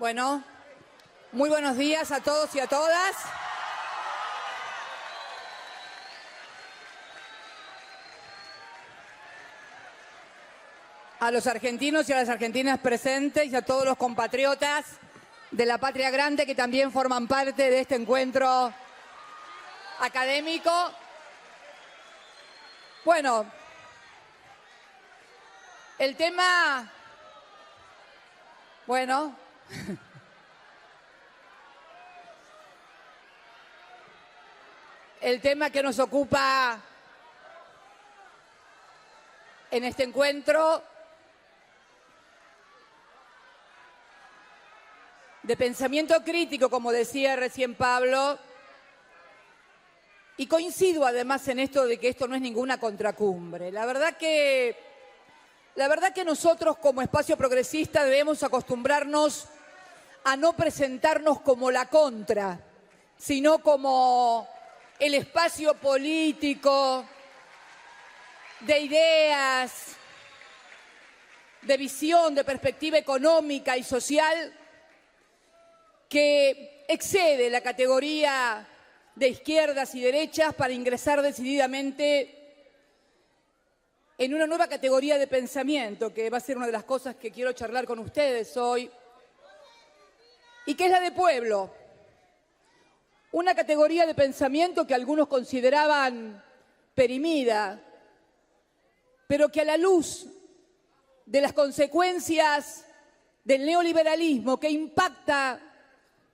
Bueno, muy buenos días a todos y a todas. A los argentinos y a las argentinas presentes y a todos los compatriotas de la Patria Grande que también forman parte de este encuentro académico. Bueno, el tema... Bueno... El tema que nos ocupa en este encuentro de pensamiento crítico, como decía recién Pablo, y coincido además en esto de que esto no es ninguna contracumbre. La verdad que nosotros como espacio progresista debemos acostumbrarnos a no presentarnos como la contra, sino como el espacio político de ideas, de visión, de perspectiva económica y social que excede la categoría de izquierdas y derechas para ingresar decididamente en una nueva categoría de pensamiento, que va a ser una de las cosas que quiero charlar con ustedes hoy, y que es la de pueblo. Una categoría de pensamiento que algunos consideraban perimida, pero que a la luz de las consecuencias del neoliberalismo que impacta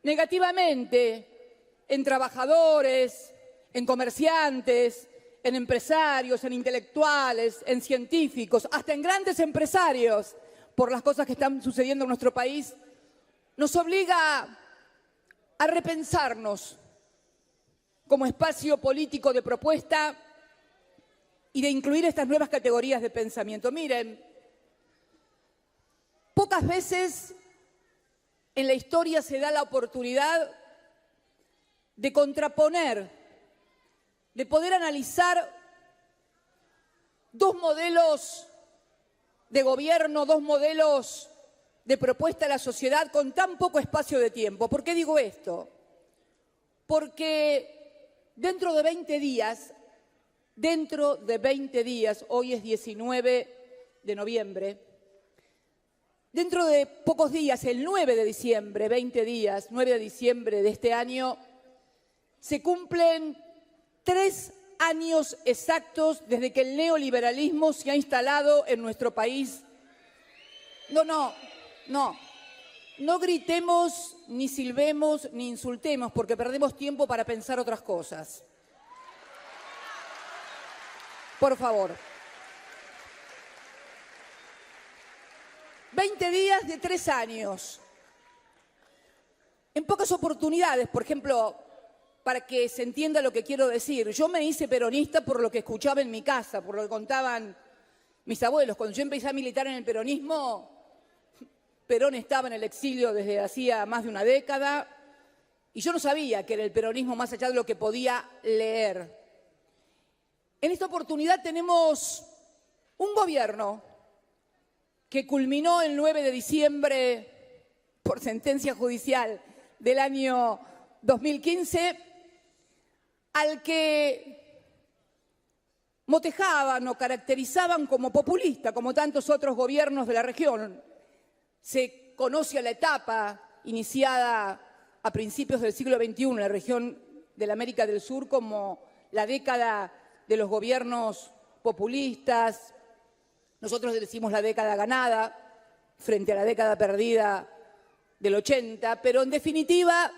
negativamente en trabajadores, en comerciantes, en empresarios, en intelectuales, en científicos, hasta en grandes empresarios, por las cosas que están sucediendo en nuestro país, nos obliga a repensarnos como espacio político de propuesta y de incluir estas nuevas categorías de pensamiento. Miren, pocas veces en la historia se da la oportunidad de contraponer, de poder analizar dos modelos de gobierno, dos modelos de propuesta a la sociedad con tan poco espacio de tiempo. ¿Por qué digo esto? Porque dentro de 20 días, hoy es 19 de noviembre, dentro de pocos días, el 9 de diciembre, 20 días, 9 de diciembre de este año, se cumplen 3 años exactos desde que el neoliberalismo se ha instalado en nuestro país. No gritemos, ni silbemos, ni insultemos, porque perdemos tiempo para pensar otras cosas. Por favor. 20 días de 3 años. En pocas oportunidades, por ejemplo, para que se entienda lo que quiero decir, yo me hice peronista por lo que escuchaba en mi casa, por lo que contaban mis abuelos. Cuando yo empecé a militar en el peronismo, Perón estaba en el exilio desde hacía más de una década y yo no sabía qué era el peronismo más allá de lo que podía leer. En esta oportunidad tenemos un gobierno que culminó el 9 de diciembre por sentencia judicial del año 2015, al que motejaban o caracterizaban como populista, como tantos otros gobiernos de la región. Se conoce a la etapa iniciada a principios del siglo XXI en la región de la América del Sur como la década de los gobiernos populistas. Nosotros decimos la década ganada frente a la década perdida del 80, pero en definitiva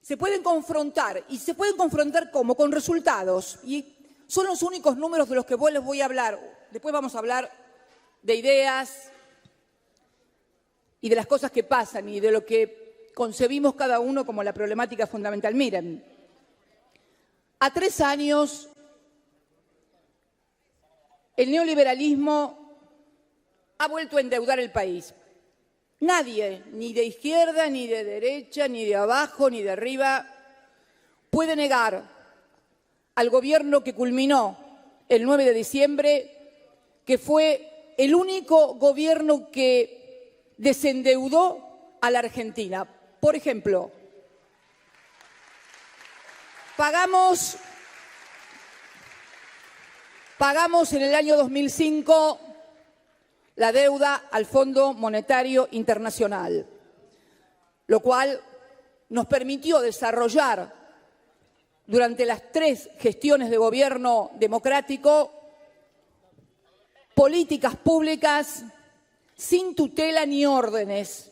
se pueden confrontar, y se pueden confrontar ¿cómo? Con resultados, y son los únicos números de los que les voy a hablar. Después vamos a hablar de ideas y de las cosas que pasan y de lo que concebimos cada uno como la problemática fundamental. Miren, a 3 años el neoliberalismo ha vuelto a endeudar el país. Nadie, ni de izquierda, ni de derecha, ni de abajo, ni de arriba, puede negar al gobierno que culminó el 9 de diciembre que fue el único gobierno que desendeudó a la Argentina. Por ejemplo, pagamos en el año 2005 la deuda al Fondo Monetario Internacional, lo cual nos permitió desarrollar durante las 3 gestiones de gobierno democrático políticas públicas sin tutela ni órdenes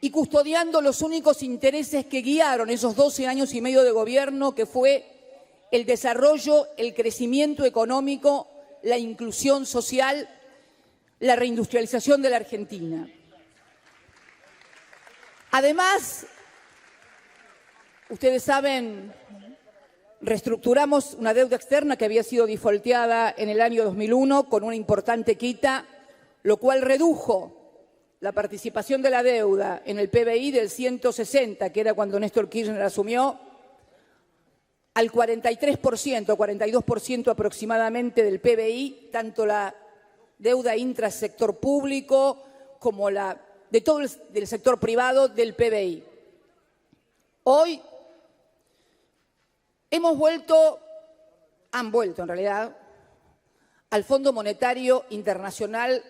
y custodiando los únicos intereses que guiaron esos 12 años y medio de gobierno, que fue el desarrollo, el crecimiento económico, la inclusión social, la reindustrialización de la Argentina. Además, ustedes saben, reestructuramos una deuda externa que había sido defaulteada en el año 2001 con una importante quita, lo cual redujo la participación de la deuda en el PBI del 160, que era cuando Néstor Kirchner asumió, al 43%, 42% aproximadamente del PBI, tanto la deuda intrasector público como la de todo el sector privado del PBI. Hoy han vuelto en realidad al Fondo Monetario Internacional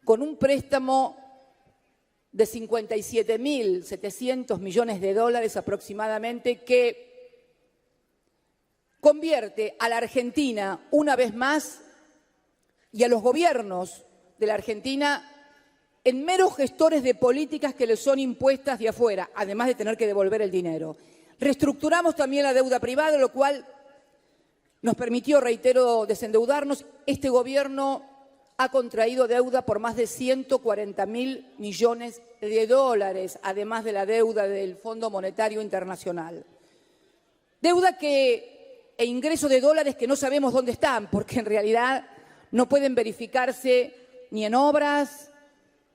con un préstamo de 57.700 millones de dólares aproximadamente, que convierte a la Argentina una vez más y a los gobiernos de la Argentina en meros gestores de políticas que les son impuestas de afuera, además de tener que devolver el dinero. Reestructuramos también la deuda privada, lo cual nos permitió, reitero, desendeudarnos. Este gobierno ha contraído deuda por más de 140.000 millones de dólares, además de la deuda del Fondo Monetario Internacional. Deuda e ingresos de dólares que no sabemos dónde están, porque en realidad no pueden verificarse ni en obras,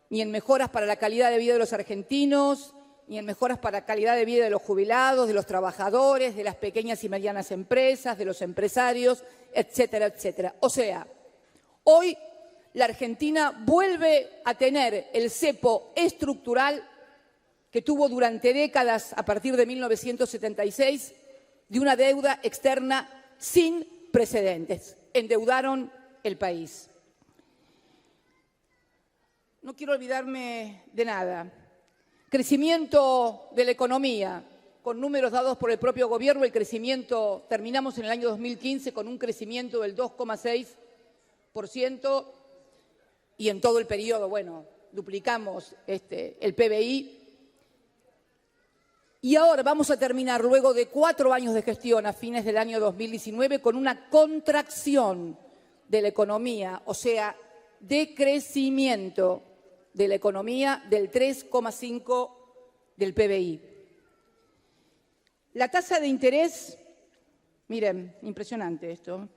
ni en mejoras para la calidad de vida de los argentinos, ni en mejoras para la calidad de vida de los jubilados, de los trabajadores, de las pequeñas y medianas empresas, de los empresarios, etcétera, etcétera. O sea, hoy la Argentina vuelve a tener el cepo estructural que tuvo durante décadas a partir de 1976 de una deuda externa sin precedentes. Endeudaron el país. No quiero olvidarme de nada. Crecimiento de la economía, con números dados por el propio gobierno, el crecimiento, terminamos en el año 2015 con un crecimiento del 2,6% y en todo el periodo, bueno, duplicamos el PBI. Y ahora vamos a terminar, luego de 4 años de gestión, a fines del año 2019, con una contracción de la economía, o sea, decrecimiento de la economía del 3,5% del PBI. La tasa de interés, miren, impresionante esto.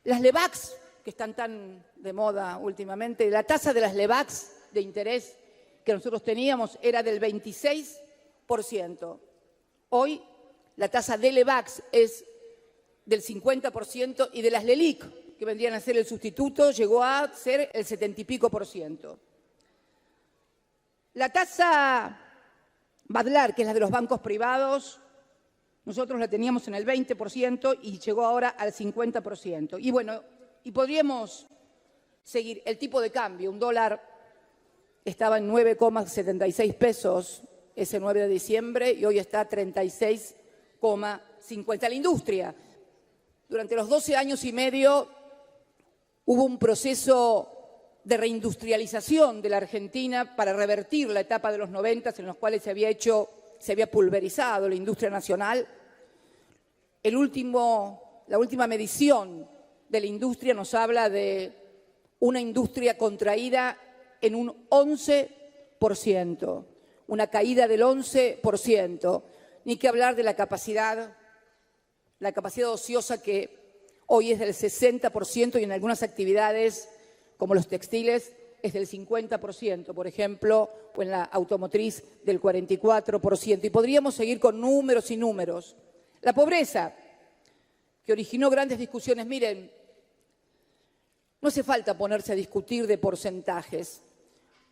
Las LEBACs, que están tan de moda últimamente, la tasa de las LEBACs de interés que nosotros teníamos era del 26%. Hoy la tasa de LEBACs es del 50% y de las LELIC, que vendrían a ser el sustituto, llegó a ser el 70 y pico %. La tasa Badlar, que es la de los bancos privados, nosotros la teníamos en el 20% y llegó ahora al 50%. Y bueno, y podríamos seguir. El tipo de cambio, un dólar estaba en 9,76 pesos ese 9 de diciembre y hoy está a 36,50. La industria, durante los 12 años y medio hubo un proceso de reindustrialización de la Argentina para revertir la etapa de los 90 en los cuales se había pulverizado la industria nacional. La última medición de la industria nos habla de una industria contraída en un 11%, una caída del 11%, ni que hablar de la capacidad ociosa que hoy es del 60% y en algunas actividades como los textiles es del 50%, por ejemplo, o en la automotriz del 44%. Y podríamos seguir con números y números. La pobreza, que originó grandes discusiones. Miren, no hace falta ponerse a discutir de porcentajes.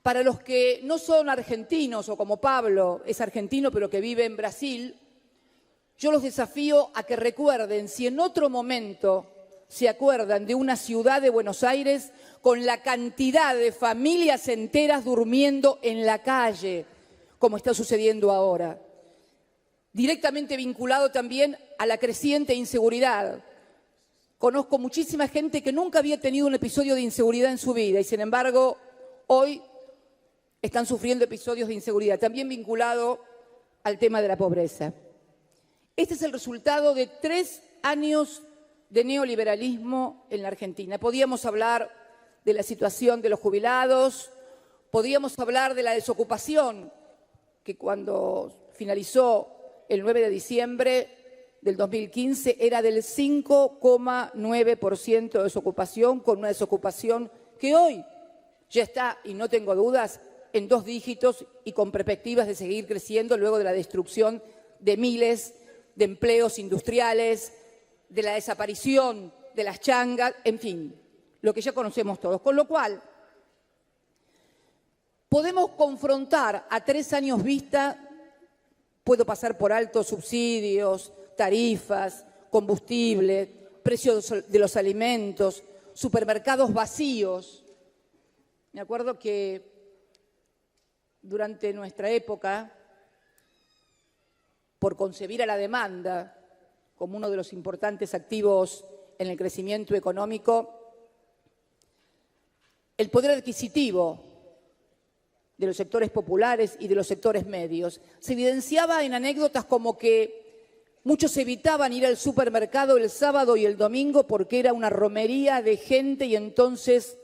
Para los que no son argentinos, o como Pablo es argentino pero que vive en Brasil, yo los desafío a que recuerden, si en otro momento se acuerdan de una ciudad de Buenos Aires con la cantidad de familias enteras durmiendo en la calle, como está sucediendo ahora. Directamente vinculado también a la creciente inseguridad. Conozco muchísima gente que nunca había tenido un episodio de inseguridad en su vida y, sin embargo, hoy están sufriendo episodios de inseguridad, también vinculado al tema de la pobreza. Este es el resultado de 3 años de neoliberalismo en la Argentina. Podíamos hablar de la situación de los jubilados, podíamos hablar de la desocupación, que cuando finalizó el 9 de diciembre del 2015 era del 5,9% de desocupación, con una desocupación que hoy ya está, y no tengo dudas, en 2 dígitos y con perspectivas de seguir creciendo luego de la destrucción de miles de empleos industriales, de la desaparición de las changas, en fin, lo que ya conocemos todos. Con lo cual, podemos confrontar a 3 años vista, puedo pasar por alto subsidios, tarifas, combustible, precios de los alimentos, supermercados vacíos. Me acuerdo que durante nuestra época, por concebir a la demanda como uno de los importantes activos en el crecimiento económico, el poder adquisitivo de los sectores populares y de los sectores medios se evidenciaba en anécdotas como que muchos evitaban ir al supermercado el sábado y el domingo porque era una romería de gente y entonces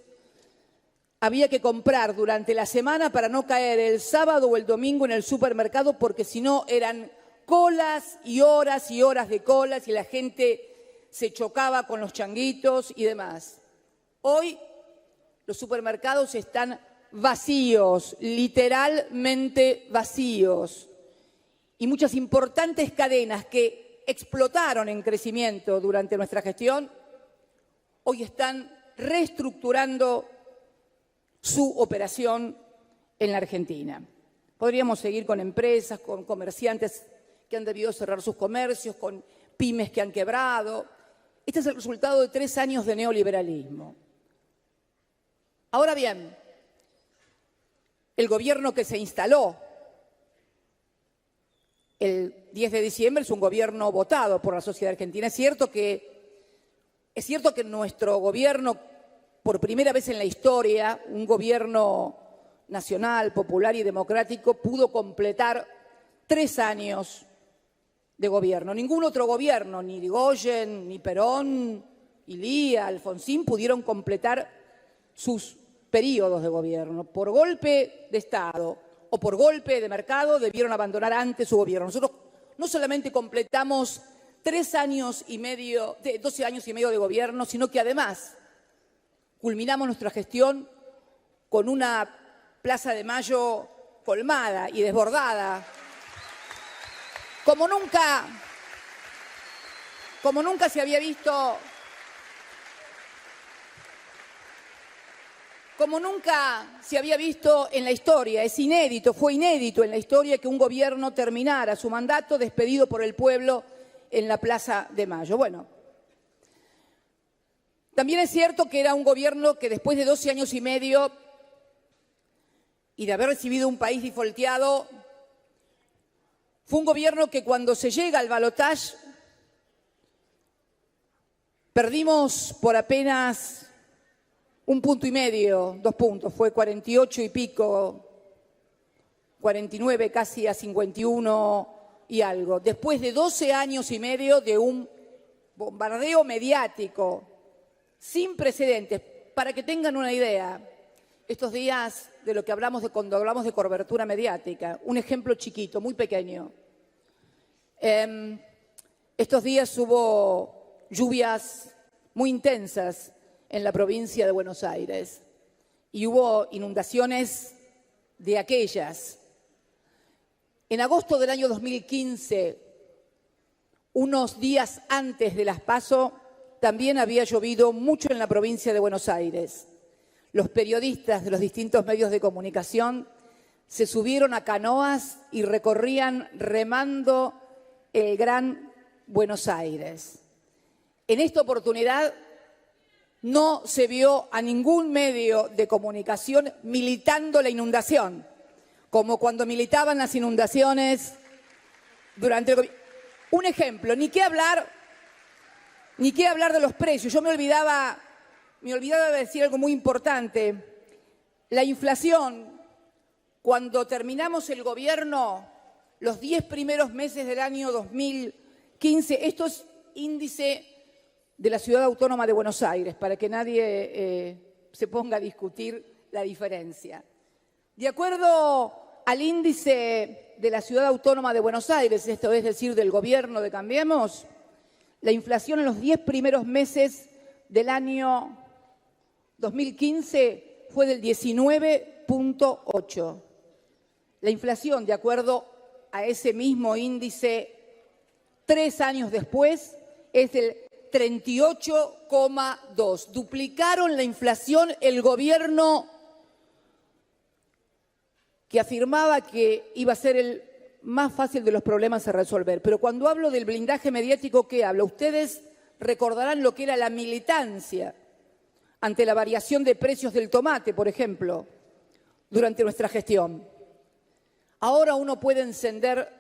había que comprar durante la semana para no caer el sábado o el domingo en el supermercado porque si no eran colas y horas de colas y la gente se chocaba con los changuitos y demás. Hoy los supermercados están vacíos, literalmente vacíos. Y muchas importantes cadenas que explotaron en crecimiento durante nuestra gestión, hoy están reestructurando su operación en la Argentina. Podríamos seguir con empresas, con comerciantes que han debido cerrar sus comercios, con pymes que han quebrado. Este es el resultado de 3 años de neoliberalismo. Ahora bien, el gobierno que se instaló el 10 de diciembre es un gobierno votado por la sociedad argentina. Es cierto que nuestro gobierno, por primera vez en la historia, un gobierno nacional, popular y democrático, pudo completar 3 años de gobierno. Ningún otro gobierno, ni Irigoyen, ni Perón, Ilía, Alfonsín, pudieron completar sus periodos de gobierno. Por golpe de Estado o por golpe de mercado debieron abandonar antes su gobierno. Nosotros no solamente completamos 12 años y medio de gobierno, sino que además culminamos nuestra gestión con una Plaza de Mayo colmada y desbordada, como nunca se había visto, en la historia. Es inédito, fue inédito en la historia que un gobierno terminara su mandato despedido por el pueblo en la Plaza de Mayo. Bueno, también es cierto que era un gobierno que después de 12 años y medio y de haber recibido un país difolteado, fue un gobierno que cuando se llega al balotaje perdimos por apenas 1,5 puntos, 2 puntos, fue 48 y pico, 49 casi a 51 y algo. Después de 12 años y medio de un bombardeo mediático sin precedentes. Para que tengan una idea, estos días de lo que hablamos cuando hablamos de cobertura mediática, un ejemplo chiquito, muy pequeño. Estos días hubo lluvias muy intensas en la provincia de Buenos Aires y hubo inundaciones de aquellas. En agosto del año 2015, unos días antes de las PASO, también había llovido mucho en la provincia de Buenos Aires. los periodistas de los distintos medios de comunicación se subieron a canoas y recorrían remando el Gran Buenos Aires. En esta oportunidad no se vio a ningún medio de comunicación militando la inundación, como cuando militaban las inundaciones durante el gobierno. Un ejemplo, ni qué hablar de los precios. Yo me olvidaba de decir algo muy importante. La inflación, cuando terminamos el gobierno, los 10 primeros meses del año 2015, esto es índice de la Ciudad Autónoma de Buenos Aires, para que nadie se ponga a discutir la diferencia. De acuerdo al índice de la Ciudad Autónoma de Buenos Aires, esto es decir, del gobierno de Cambiemos, la inflación en los 10 primeros meses del año 2015 fue del 19,8%. La inflación, de acuerdo a ese mismo índice, 3 años después, es del 38,2%. Duplicaron la inflación el gobierno que afirmaba que iba a ser el más fácil de los problemas a resolver. Pero cuando hablo del blindaje mediático, ¿qué hablo? Ustedes recordarán lo que era la militancia ante la variación de precios del tomate, por ejemplo, durante nuestra gestión. Ahora uno puede encender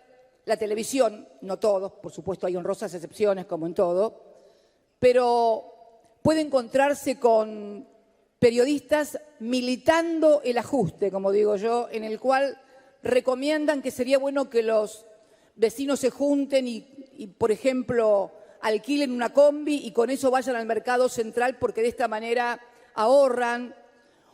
la televisión, no todos, por supuesto hay honrosas excepciones como en todo, pero puede encontrarse con periodistas militando el ajuste, como digo yo, en el cual recomiendan que sería bueno que los vecinos se junten y, por ejemplo, alquilen una combi y con eso vayan al mercado central porque de esta manera ahorran,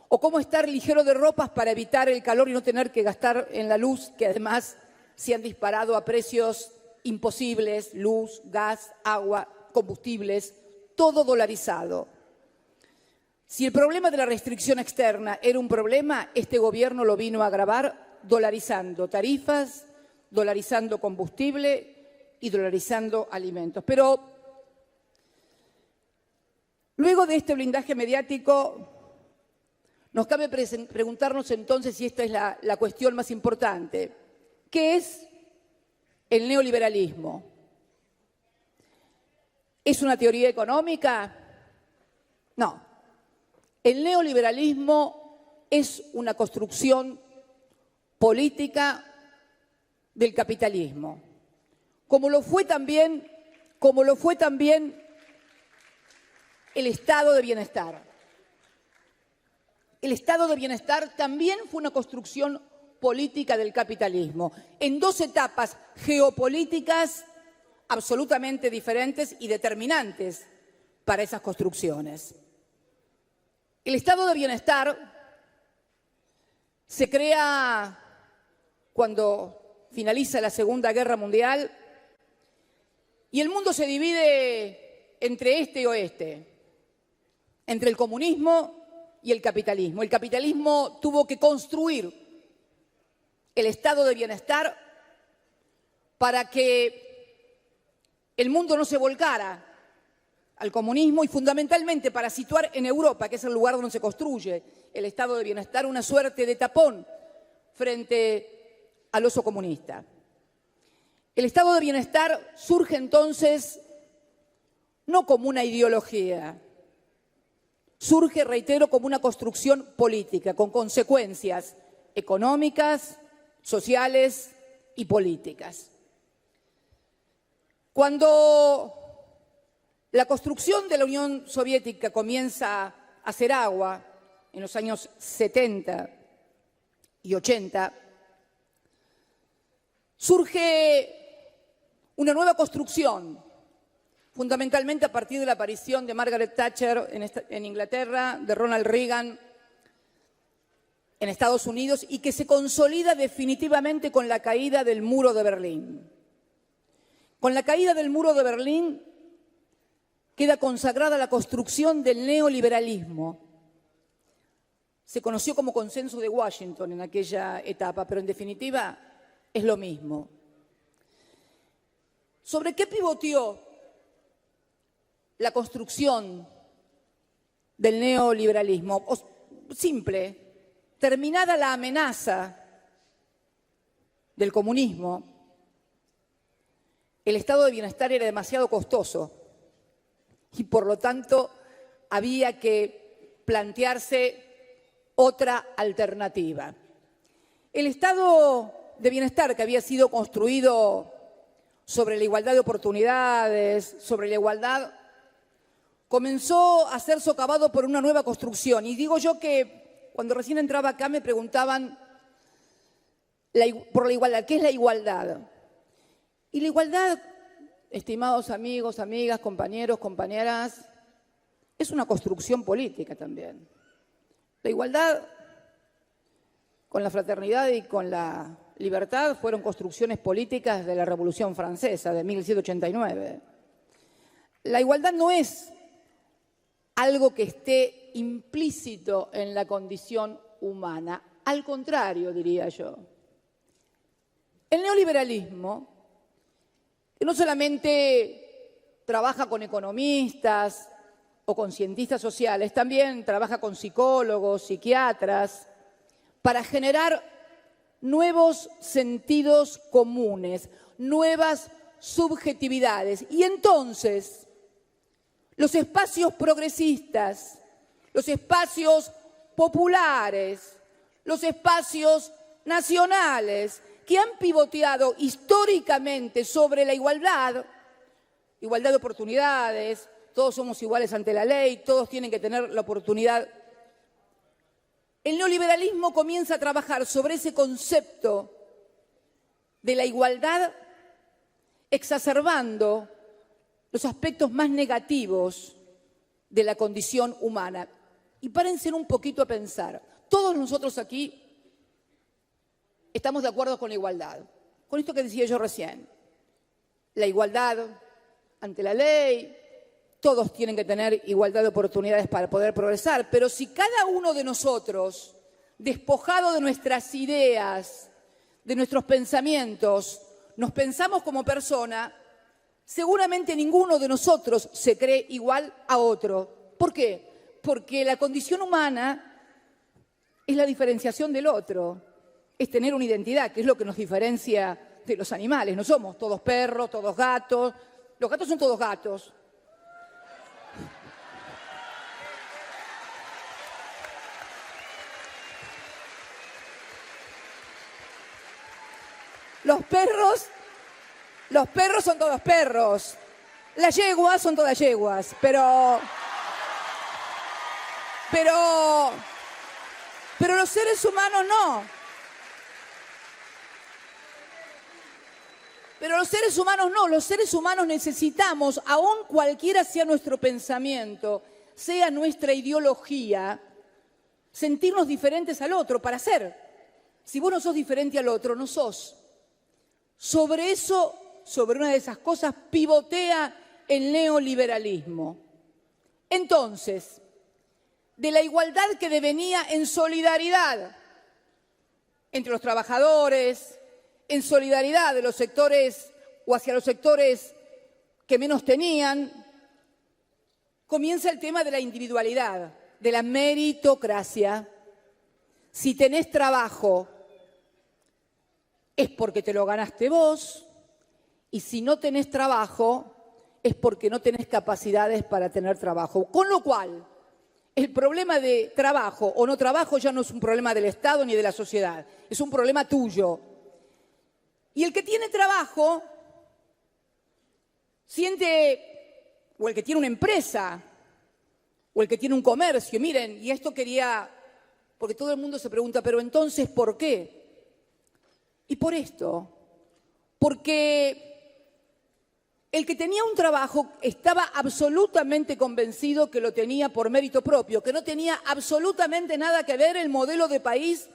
o cómo estar ligero de ropas para evitar el calor y no tener que gastar en la luz, que además se han disparado a precios imposibles, luz, gas, agua, combustibles, todo dolarizado. Si el problema de la restricción externa era un problema, este gobierno lo vino a agravar dolarizando tarifas, dolarizando combustible y dolarizando alimentos. Pero luego de este blindaje mediático, nos cabe preguntarnos entonces, y esta es la cuestión más importante, ¿qué es el neoliberalismo? ¿Es una teoría económica? No. El neoliberalismo es una construcción política del capitalismo, como lo fue también el Estado de Bienestar. El Estado de Bienestar también fue una construcción política del capitalismo, en dos etapas geopolíticas absolutamente diferentes y determinantes para esas construcciones. El Estado de Bienestar se crea cuando finaliza la Segunda Guerra Mundial y el mundo se divide entre este y oeste, entre el comunismo y el capitalismo. El capitalismo tuvo que construir el Estado de Bienestar para que el mundo no se volcara al comunismo y fundamentalmente para situar en Europa, que es el lugar donde se construye el Estado de Bienestar, una suerte de tapón frente al oso comunista. El Estado de Bienestar surge entonces no como una ideología, surge, reitero, como una construcción política, con consecuencias económicas, sociales y políticas. Cuando la construcción de la Unión Soviética comienza a hacer agua en los años 70 y 80, surge una nueva construcción, fundamentalmente a partir de la aparición de Margaret Thatcher en Inglaterra, de Ronald Reagan en Estados Unidos y que se consolida definitivamente con la caída del muro de Berlín. Con la caída del muro de Berlín queda consagrada la construcción del neoliberalismo. Se conoció como consenso de Washington en aquella etapa, pero en definitiva es lo mismo. ¿Sobre qué pivoteó la construcción del neoliberalismo? simple. Terminada la amenaza del comunismo, el estado de bienestar era demasiado costoso y por lo tanto había que plantearse otra alternativa. El estado de bienestar que había sido construido sobre la igualdad de oportunidades, sobre la igualdad, comenzó a ser socavado por una nueva construcción. Y digo yo que cuando recién entraba acá me preguntaban por la igualdad. ¿Qué es la igualdad? Y la igualdad, estimados amigos, amigas, compañeros, compañeras, es una construcción política también. La igualdad con la fraternidad y con la libertad fueron construcciones políticas de la Revolución Francesa de 1789. La igualdad no es algo que esté implícito en la condición humana, al contrario, diría yo. El neoliberalismo, que no solamente trabaja con economistas o con cientistas sociales, también trabaja con psicólogos, psiquiatras, para generar nuevos sentidos comunes, nuevas subjetividades. Y entonces, los espacios progresistas, los espacios populares, los espacios nacionales, que han pivoteado históricamente sobre la igualdad de oportunidades, todos somos iguales ante la ley, todos tienen que tener la oportunidad. El neoliberalismo comienza a trabajar sobre ese concepto de la igualdad, exacerbando los aspectos más negativos de la condición humana. Y párense un poquito a pensar. Todos nosotros aquí estamos de acuerdo con la igualdad, con esto que decía yo recién. La igualdad ante la ley, todos tienen que tener igualdad de oportunidades para poder progresar, pero si cada uno de nosotros, despojado de nuestras ideas, de nuestros pensamientos, nos pensamos como persona, seguramente ninguno de nosotros se cree igual a otro. ¿Por qué? Porque la condición humana es la diferenciación del otro. Es tener una identidad, que es lo que nos diferencia de los animales. No somos todos perros, todos gatos. Los gatos son todos gatos. Los perros son todos perros. Las yeguas son todas yeguas. Pero los seres humanos no. Pero los seres humanos no, los seres humanos necesitamos, aun cualquiera sea nuestro pensamiento, sea nuestra ideología, sentirnos diferentes al otro para ser. Si vos no sos diferente al otro, no sos. Sobre eso, sobre una de esas cosas, pivotea el neoliberalismo. Entonces, de la igualdad que devenía en solidaridad entre los trabajadores, en solidaridad de los sectores o hacia los sectores que menos tenían, comienza el tema de la individualidad, de la meritocracia. Si tenés trabajo, es porque te lo ganaste vos, y si no tenés trabajo, es porque no tenés capacidades para tener trabajo. Con lo cual, el problema de trabajo o no trabajo ya no es un problema del Estado ni de la sociedad, es un problema tuyo. Y el que tiene trabajo siente, o el que tiene una empresa, o el que tiene un comercio, miren, y esto quería, porque todo el mundo se pregunta, pero entonces, ¿por qué? Y por esto, porque el que tenía un trabajo estaba absolutamente convencido que lo tenía por mérito propio, que no tenía absolutamente nada que ver el modelo de país,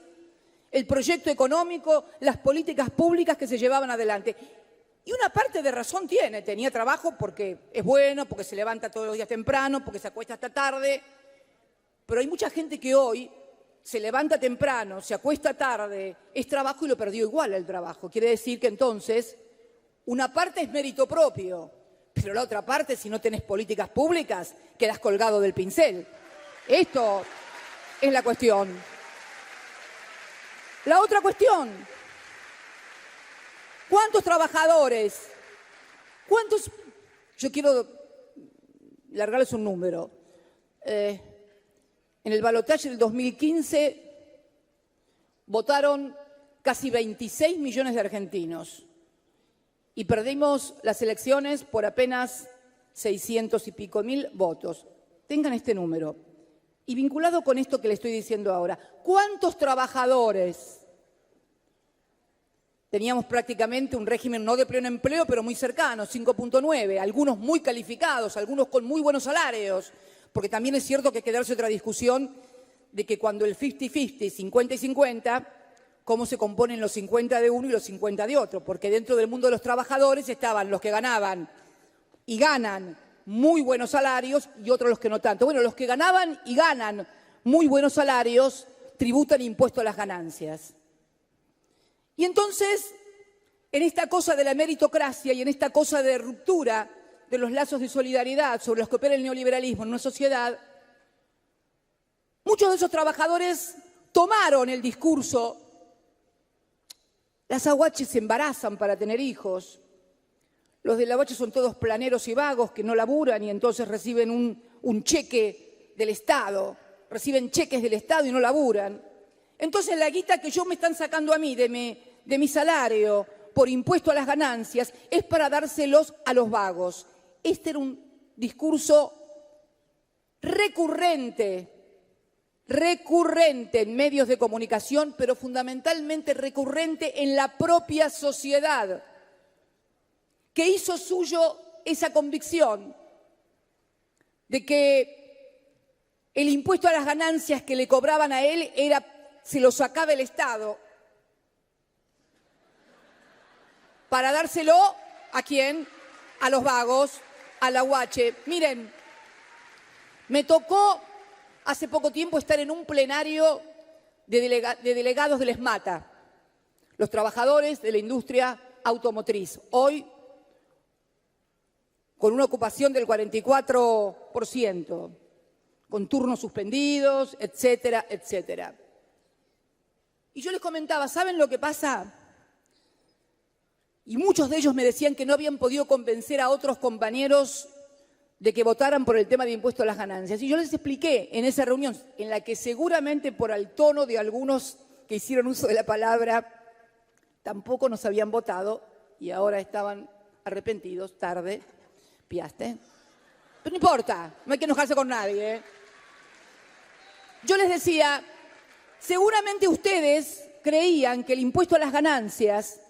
el proyecto económico, las políticas públicas que se llevaban adelante. Y una parte de razón tiene, tenía trabajo porque es bueno, porque se levanta todos los días temprano, porque se acuesta hasta tarde, pero hay mucha gente que hoy se levanta temprano, se acuesta tarde, es trabajo y lo perdió igual el trabajo. Quiere decir que entonces una parte es mérito propio, pero la otra parte, si no tenés políticas públicas, quedás colgado del pincel. Esto es la cuestión. La otra cuestión, ¿cuántos trabajadores? ¿Cuántos? Yo quiero largarles un número. En el balotaje del 2015 votaron casi 26 millones de argentinos y perdimos las elecciones por apenas 600 y pico mil votos. Tengan este número. Y vinculado con esto que le estoy diciendo ahora, ¿cuántos trabajadores? Teníamos prácticamente un régimen no de pleno empleo, pero muy cercano, 5.9, algunos muy calificados, algunos con muy buenos salarios, porque también es cierto que hay que darse otra discusión de que cuando el 50-50, 50 y 50, cómo se componen los 50 de uno y los 50 de otro, porque dentro del mundo de los trabajadores estaban los que ganaban y ganan muy buenos salarios y otros los que no tanto. Bueno, los que ganaban y ganan muy buenos salarios tributan impuesto a las ganancias. Y entonces, en esta cosa de la meritocracia y en esta cosa de ruptura de los lazos de solidaridad sobre los que opera el neoliberalismo en una sociedad, muchos de esos trabajadores tomaron el discurso: las aguaches se embarazan para tener hijos, los de la aguache son todos planeros y vagos que no laburan y entonces reciben un cheque del Estado, reciben cheques del Estado y no laburan. Entonces la guita que yo me están sacando a mí de mi salario por impuesto a las ganancias es para dárselos a los vagos. Este era un discurso recurrente en medios de comunicación, pero fundamentalmente recurrente en la propia sociedad, que hizo suyo esa convicción de que el impuesto a las ganancias que le cobraban a él se lo sacaba el Estado para dárselo ¿a quién? A los vagos, a la aguache. Miren, me tocó hace poco tiempo estar en un plenario de delegados del ESMATA, los trabajadores de la industria automotriz. Hoy, con una ocupación del 44%, con turnos suspendidos, etcétera, etcétera. Y yo les comentaba, ¿saben lo que pasa? Y muchos de ellos me decían que no habían podido convencer a otros compañeros de que votaran por el tema de impuesto a las ganancias. Y yo les expliqué en esa reunión, en la que seguramente por el tono de algunos que hicieron uso de la palabra, tampoco nos habían votado y ahora estaban arrepentidos, tarde, piaste. Pero no importa, no hay que enojarse con nadie, ¿eh? Yo les decía, seguramente ustedes creían que el impuesto a las ganancias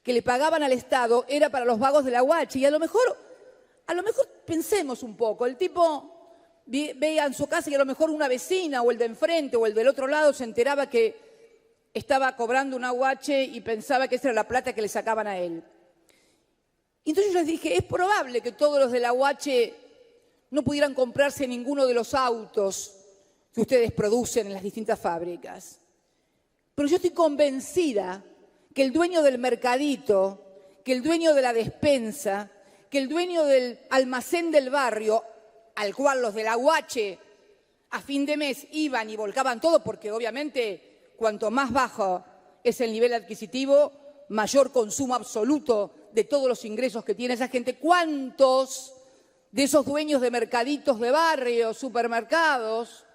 que le pagaban al Estado era para los vagos de la aguache y a lo mejor pensemos un poco, el tipo veía en su casa que a lo mejor una vecina o el de enfrente o el del otro lado se enteraba que estaba cobrando un aguache y pensaba que esa era la plata que le sacaban a él. Y entonces yo les dije, es probable que todos los del aguache no pudieran comprarse ninguno de los autos que ustedes producen en las distintas fábricas. Pero yo estoy convencida que el dueño del mercadito, que el dueño de la despensa, que el dueño del almacén del barrio, al cual los del aguache a fin de mes iban y volcaban todo, porque obviamente cuanto más bajo es el nivel adquisitivo, mayor consumo absoluto de todos los ingresos que tiene esa gente. ¿Cuántos de esos dueños de mercaditos de barrio, supermercados,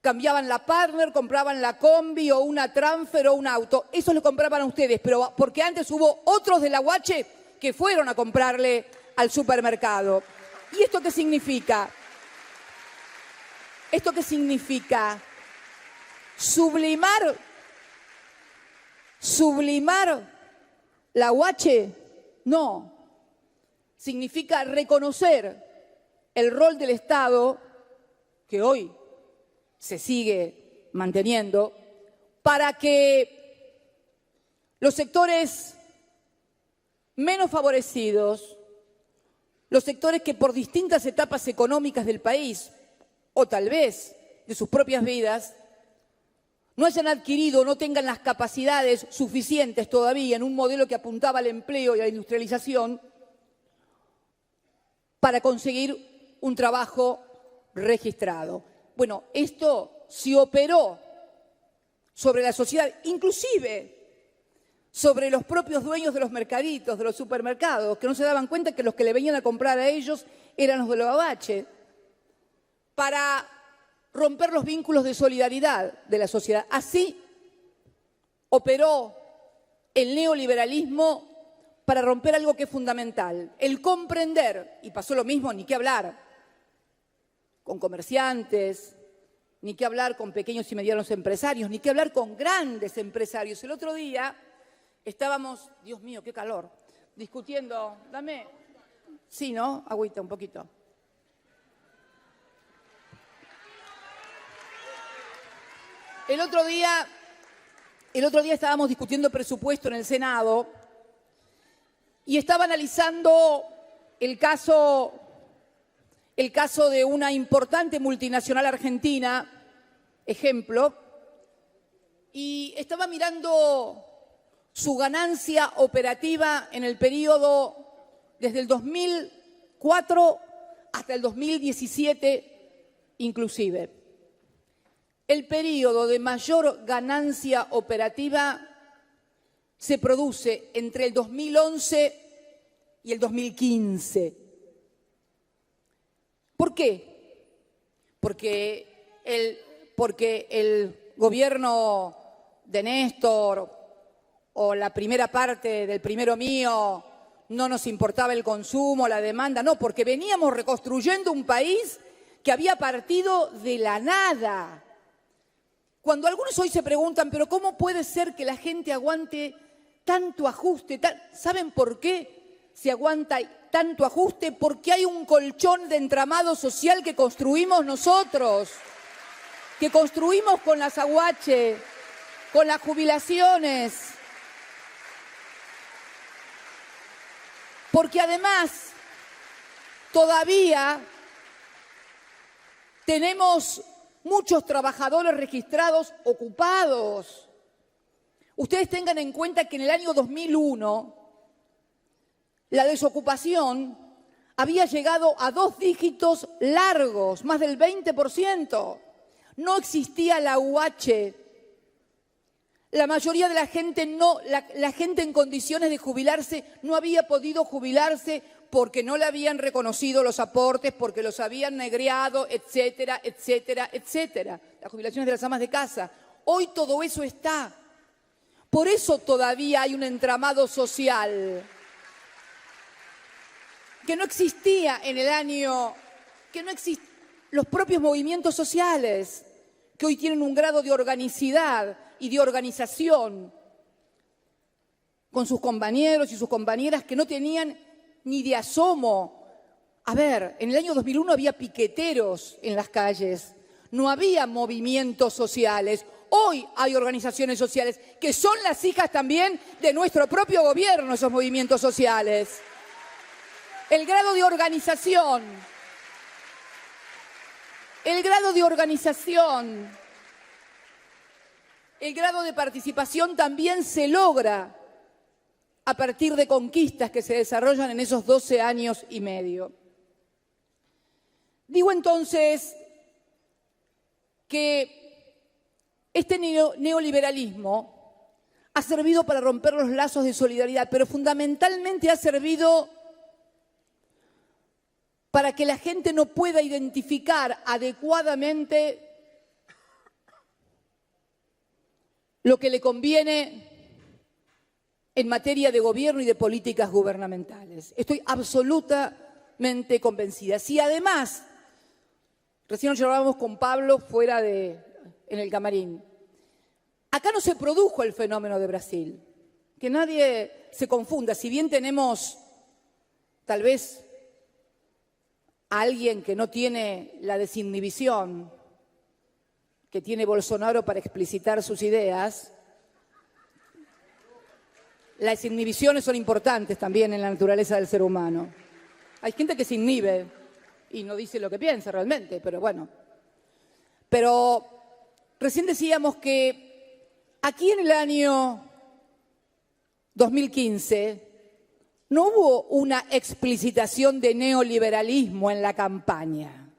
cambiaban la Partner, compraban la Combi o una Transfer o un auto? Eso lo compraban a ustedes, pero porque antes hubo otros del aguache que fueron a comprarle al supermercado. ¿Y esto qué significa? ¿Esto qué significa? ¿Sublimar la aguache? No. Significa reconocer el rol del Estado, que hoy se sigue manteniendo, para que los sectores menos favorecidos, los sectores que por distintas etapas económicas del país, o tal vez de sus propias vidas, no hayan adquirido, no tengan las capacidades suficientes todavía en un modelo que apuntaba al empleo y a la industrialización para conseguir un trabajo registrado. Bueno, esto se operó sobre la sociedad, inclusive sobre los propios dueños de los mercaditos, de los supermercados, que no se daban cuenta que los que le venían a comprar a ellos eran los de los Abache, para romper los vínculos de solidaridad de la sociedad. Así operó el neoliberalismo para romper algo que es fundamental, el comprender, y pasó lo mismo, ni qué hablar, con comerciantes, ni qué hablar con pequeños y medianos empresarios, ni qué hablar con grandes empresarios. El otro día estábamos, Dios mío, qué calor, discutiendo, dame, sí, ¿no? Agüita un poquito. El otro día estábamos discutiendo presupuesto en el Senado y estaba analizando el caso de una importante multinacional argentina, ejemplo, y estaba mirando su ganancia operativa en el periodo desde el 2004 hasta el 2017 inclusive. El periodo de mayor ganancia operativa se produce entre el 2011 y el 2015. ¿Por qué? Porque el gobierno de Néstor o la primera parte del Primero Mío no nos importaba el consumo, la demanda, no, porque veníamos reconstruyendo un país que había partido de la nada. Cuando algunos hoy se preguntan, pero ¿cómo puede ser que la gente aguante tanto ajuste? ¿Saben por qué se aguanta tanto ajuste? Porque hay un colchón de entramado social que construimos nosotros, que construimos con las aguache, con las jubilaciones. Porque además todavía tenemos muchos trabajadores registrados ocupados. Ustedes tengan en cuenta que en el año 2001 la desocupación había llegado a 2 dígitos largos, más del 20%. No existía la UH. La mayoría de la gente la gente en condiciones de jubilarse no había podido jubilarse porque no le habían reconocido los aportes, porque los habían negreado, etcétera, etcétera, etcétera. Las jubilaciones de las amas de casa. Hoy todo eso está. Por eso todavía hay un entramado social que no existía en el año, los propios movimientos sociales, que hoy tienen un grado de organicidad y de organización con sus compañeros y sus compañeras que no tenían ni de asomo. A ver, en el año 2001 había piqueteros en las calles, no había movimientos sociales. Hoy hay organizaciones sociales que son las hijas también de nuestro propio gobierno, esos movimientos sociales. El grado de organización, el grado de participación también se logra a partir de conquistas que se desarrollan en esos 12 años y medio. Digo entonces que este neoliberalismo ha servido para romper los lazos de solidaridad, pero fundamentalmente ha servido para que la gente no pueda identificar adecuadamente lo que le conviene en materia de gobierno y de políticas gubernamentales. Estoy absolutamente convencida. Si además, recién nos llevábamos con Pablo en el camarín, acá no se produjo el fenómeno de Brasil. Que nadie se confunda. Si bien tenemos tal vez a alguien que no tiene la desinhibición que tiene Bolsonaro para explicitar sus ideas, las inhibiciones son importantes también en la naturaleza del ser humano. Hay gente que se inhibe y no dice lo que piensa realmente, pero bueno. Pero recién decíamos que aquí en el año 2015 no hubo una explicitación de neoliberalismo en la campaña.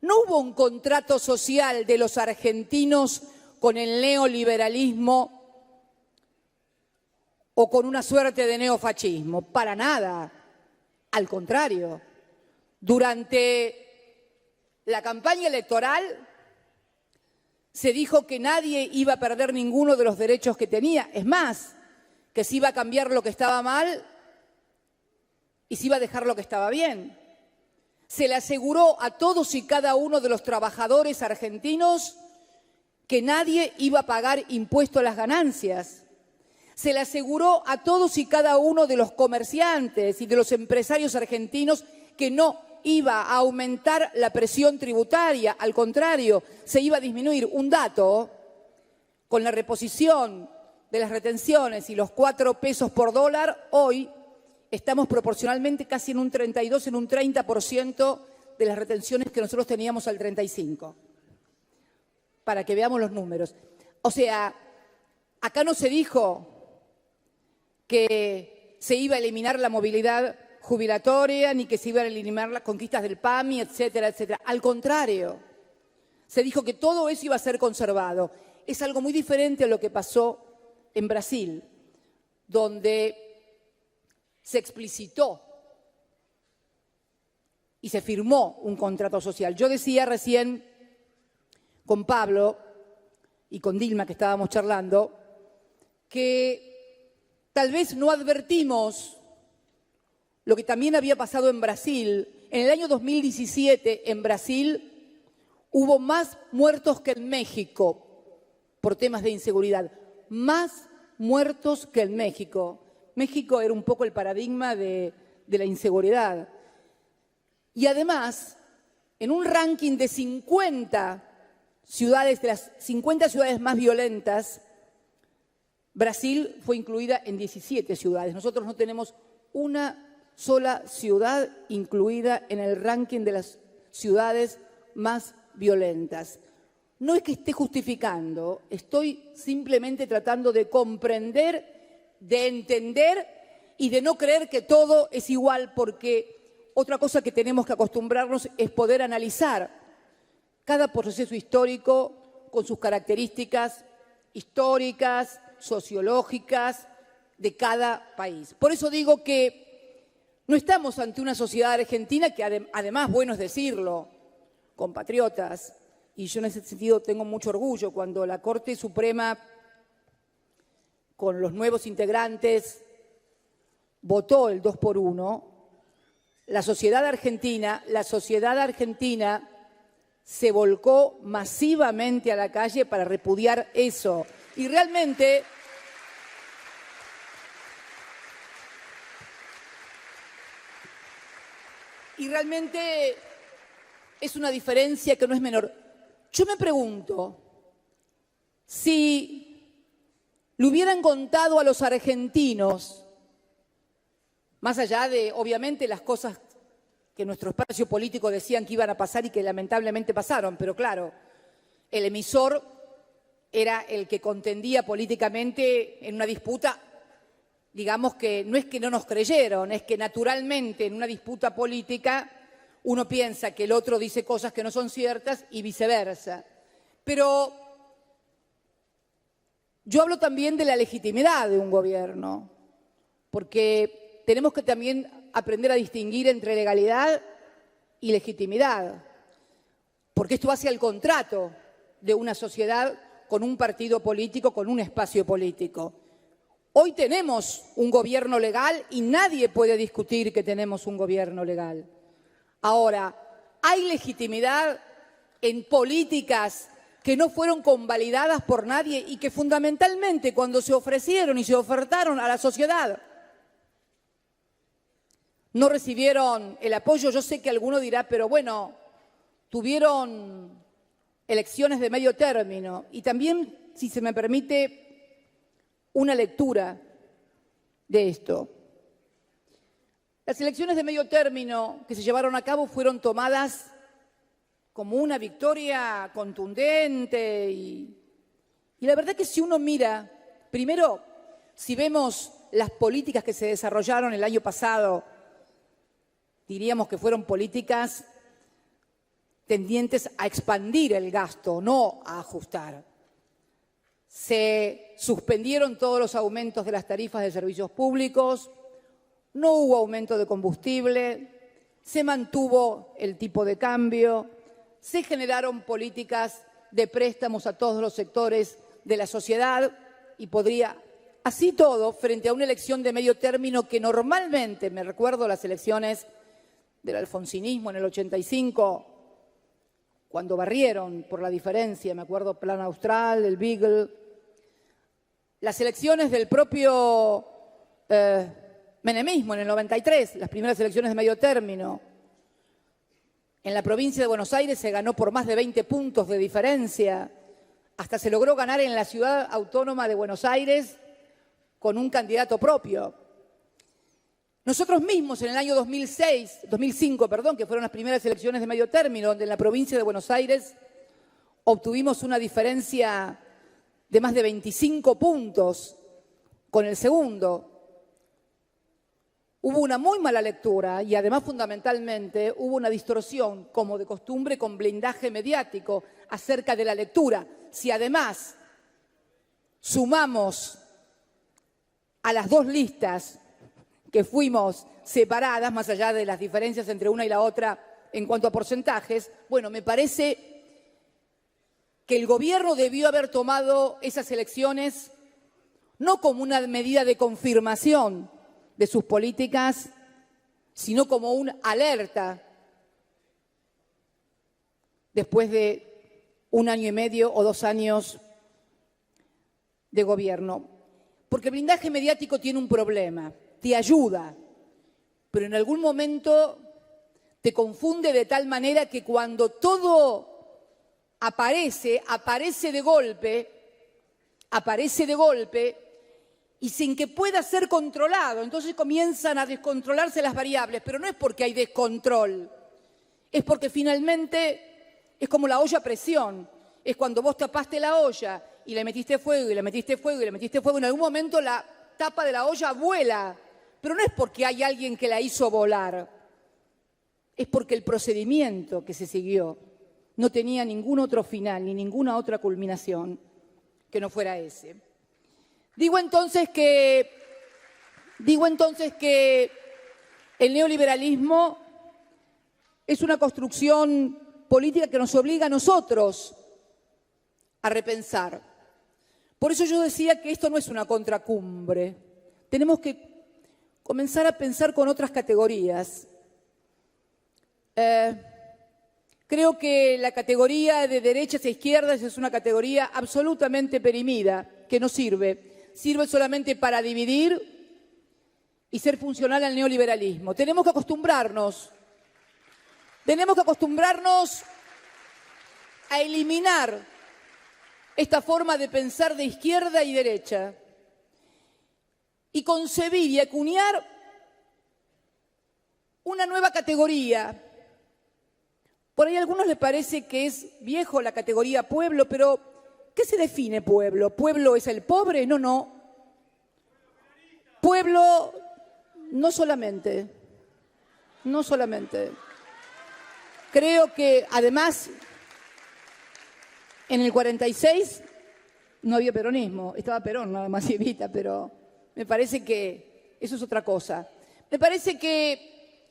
No hubo un contrato social de los argentinos con el neoliberalismo o con una suerte de neofascismo, para nada. Al contrario, durante la campaña electoral se dijo que nadie iba a perder ninguno de los derechos que tenía. Es más, que se iba a cambiar lo que estaba mal y se iba a dejar lo que estaba bien. Se le aseguró a todos y cada uno de los trabajadores argentinos que nadie iba a pagar impuesto a las ganancias. Se le aseguró a todos y cada uno de los comerciantes y de los empresarios argentinos que no iba a aumentar la presión tributaria, al contrario, se iba a disminuir. Un dato, con la reposición de las retenciones y los 4 pesos por dólar, hoy estamos proporcionalmente casi en un 32, en un 30% de las retenciones que nosotros teníamos al 35%. Para que veamos los números. O sea, acá no se dijo que se iba a eliminar la movilidad jubilatoria, ni que se iban a eliminar las conquistas del PAMI, etcétera, etcétera. Al contrario, se dijo que todo eso iba a ser conservado. Es algo muy diferente a lo que pasó en Brasil, donde se explicitó y se firmó un contrato social. Yo decía recién con Pablo y con Dilma, que estábamos charlando, que tal vez no advertimos lo que también había pasado en Brasil. En el año 2017, en Brasil, hubo más muertos que en México por temas de inseguridad. Más muertos que en México. México era un poco el paradigma de la inseguridad. Y además, en un ranking de 50 ciudades, de las 50 ciudades más violentas, Brasil fue incluida en 17 ciudades. Nosotros no tenemos una sola ciudad incluida en el ranking de las ciudades más violentas. No es que esté justificando, estoy simplemente tratando de comprender, de entender y de no creer que todo es igual, porque otra cosa que tenemos que acostumbrarnos es poder analizar cada proceso histórico con sus características históricas, sociológicas de cada país. Por eso digo que no estamos ante una sociedad argentina que además, bueno es decirlo, compatriotas, y yo en ese sentido tengo mucho orgullo cuando la Corte Suprema, con los nuevos integrantes, votó el 2x1, la sociedad argentina se volcó masivamente a la calle para repudiar eso. Y realmente es una diferencia que no es menor. Yo me pregunto, si le hubieran contado a los argentinos, más allá de, obviamente, las cosas que nuestro espacio político decían que iban a pasar y que lamentablemente pasaron, pero claro, el emisor era el que contendía políticamente en una disputa, digamos que no es que no nos creyeron, es que naturalmente en una disputa política uno piensa que el otro dice cosas que no son ciertas y viceversa. Pero yo hablo también de la legitimidad de un gobierno, porque tenemos que también aprender a distinguir entre legalidad y legitimidad, porque esto hace al contrato de una sociedad con un partido político, con un espacio político. Hoy tenemos un gobierno legal y nadie puede discutir que tenemos un gobierno legal. Ahora, hay legitimidad en políticas que no fueron convalidadas por nadie y que fundamentalmente cuando se ofrecieron y se ofertaron a la sociedad no recibieron el apoyo. Yo sé que alguno dirá, pero bueno, tuvieron elecciones de medio término. Y también, si se me permite, una lectura de esto. Las elecciones de medio término que se llevaron a cabo fueron tomadas como una victoria contundente y la verdad que si uno mira, primero, si vemos las políticas que se desarrollaron el año pasado, diríamos que fueron políticas tendientes a expandir el gasto, no a ajustar. Se suspendieron todos los aumentos de las tarifas de servicios públicos, no hubo aumento de combustible, se mantuvo el tipo de cambio, se generaron políticas de préstamos a todos los sectores de la sociedad y podría, así todo, frente a una elección de medio término que normalmente, me recuerdo las elecciones del alfonsinismo en el 85, cuando barrieron por la diferencia, me acuerdo Plan Austral, el Beagle, las elecciones del propio menemismo en el 93, las primeras elecciones de medio término. En la provincia de Buenos Aires se ganó por más de 20 puntos de diferencia. Hasta se logró ganar en la ciudad autónoma de Buenos Aires con un candidato propio. Nosotros mismos en el año 2005, que fueron las primeras elecciones de medio término, donde en la provincia de Buenos Aires obtuvimos una diferencia de más de 25 puntos con el segundo. Hubo una muy mala lectura y además fundamentalmente hubo una distorsión, como de costumbre, con blindaje mediático acerca de la lectura. Si además sumamos a las dos listas que fuimos separadas, más allá de las diferencias entre una y la otra en cuanto a porcentajes, bueno, me parece que el gobierno debió haber tomado esas elecciones no como una medida de confirmación de sus políticas, sino como una alerta después de 1 año y medio o 2 años de gobierno. Porque el blindaje mediático tiene un problema, te ayuda, pero en algún momento te confunde de tal manera que cuando todo aparece de golpe y sin que pueda ser controlado. Entonces comienzan a descontrolarse las variables, pero no es porque hay descontrol, es porque finalmente es como la olla a presión. Es cuando vos tapaste la olla y le metiste fuego y le metiste fuego y le metiste fuego, en algún momento la tapa de la olla vuela, pero no es porque hay alguien que la hizo volar, es porque el procedimiento que se siguió no tenía ningún otro final ni ninguna otra culminación que no fuera ese. Digo entonces que el neoliberalismo es una construcción política que nos obliga a nosotros a repensar. Por eso yo decía que esto no es una contracumbre. Tenemos que comenzar a pensar con otras categorías. Creo que la categoría de derechas e izquierdas es una categoría absolutamente perimida, que no sirve. Sirve solamente para dividir y ser funcional al neoliberalismo. Tenemos que acostumbrarnos a eliminar esta forma de pensar de izquierda y derecha y concebir y acuñar una nueva categoría. Por ahí a algunos les parece que es viejo la categoría pueblo, pero ¿qué se define pueblo? ¿Pueblo es el pobre? No. Pueblo no solamente. Creo que además en el 46 no había peronismo, estaba Perón nada más y Evita, pero me parece que eso es otra cosa. Me parece que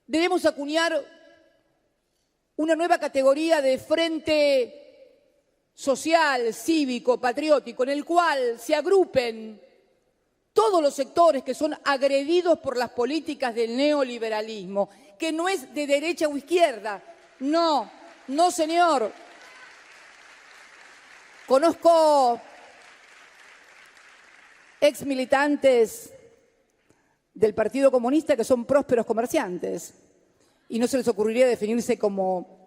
debemos acuñar una nueva categoría de frente social, cívico, patriótico, en el cual se agrupen todos los sectores que son agredidos por las políticas del neoliberalismo, que no es de derecha o izquierda, no señor. Conozco exmilitantes del Partido Comunista que son prósperos comerciantes y no se les ocurriría definirse como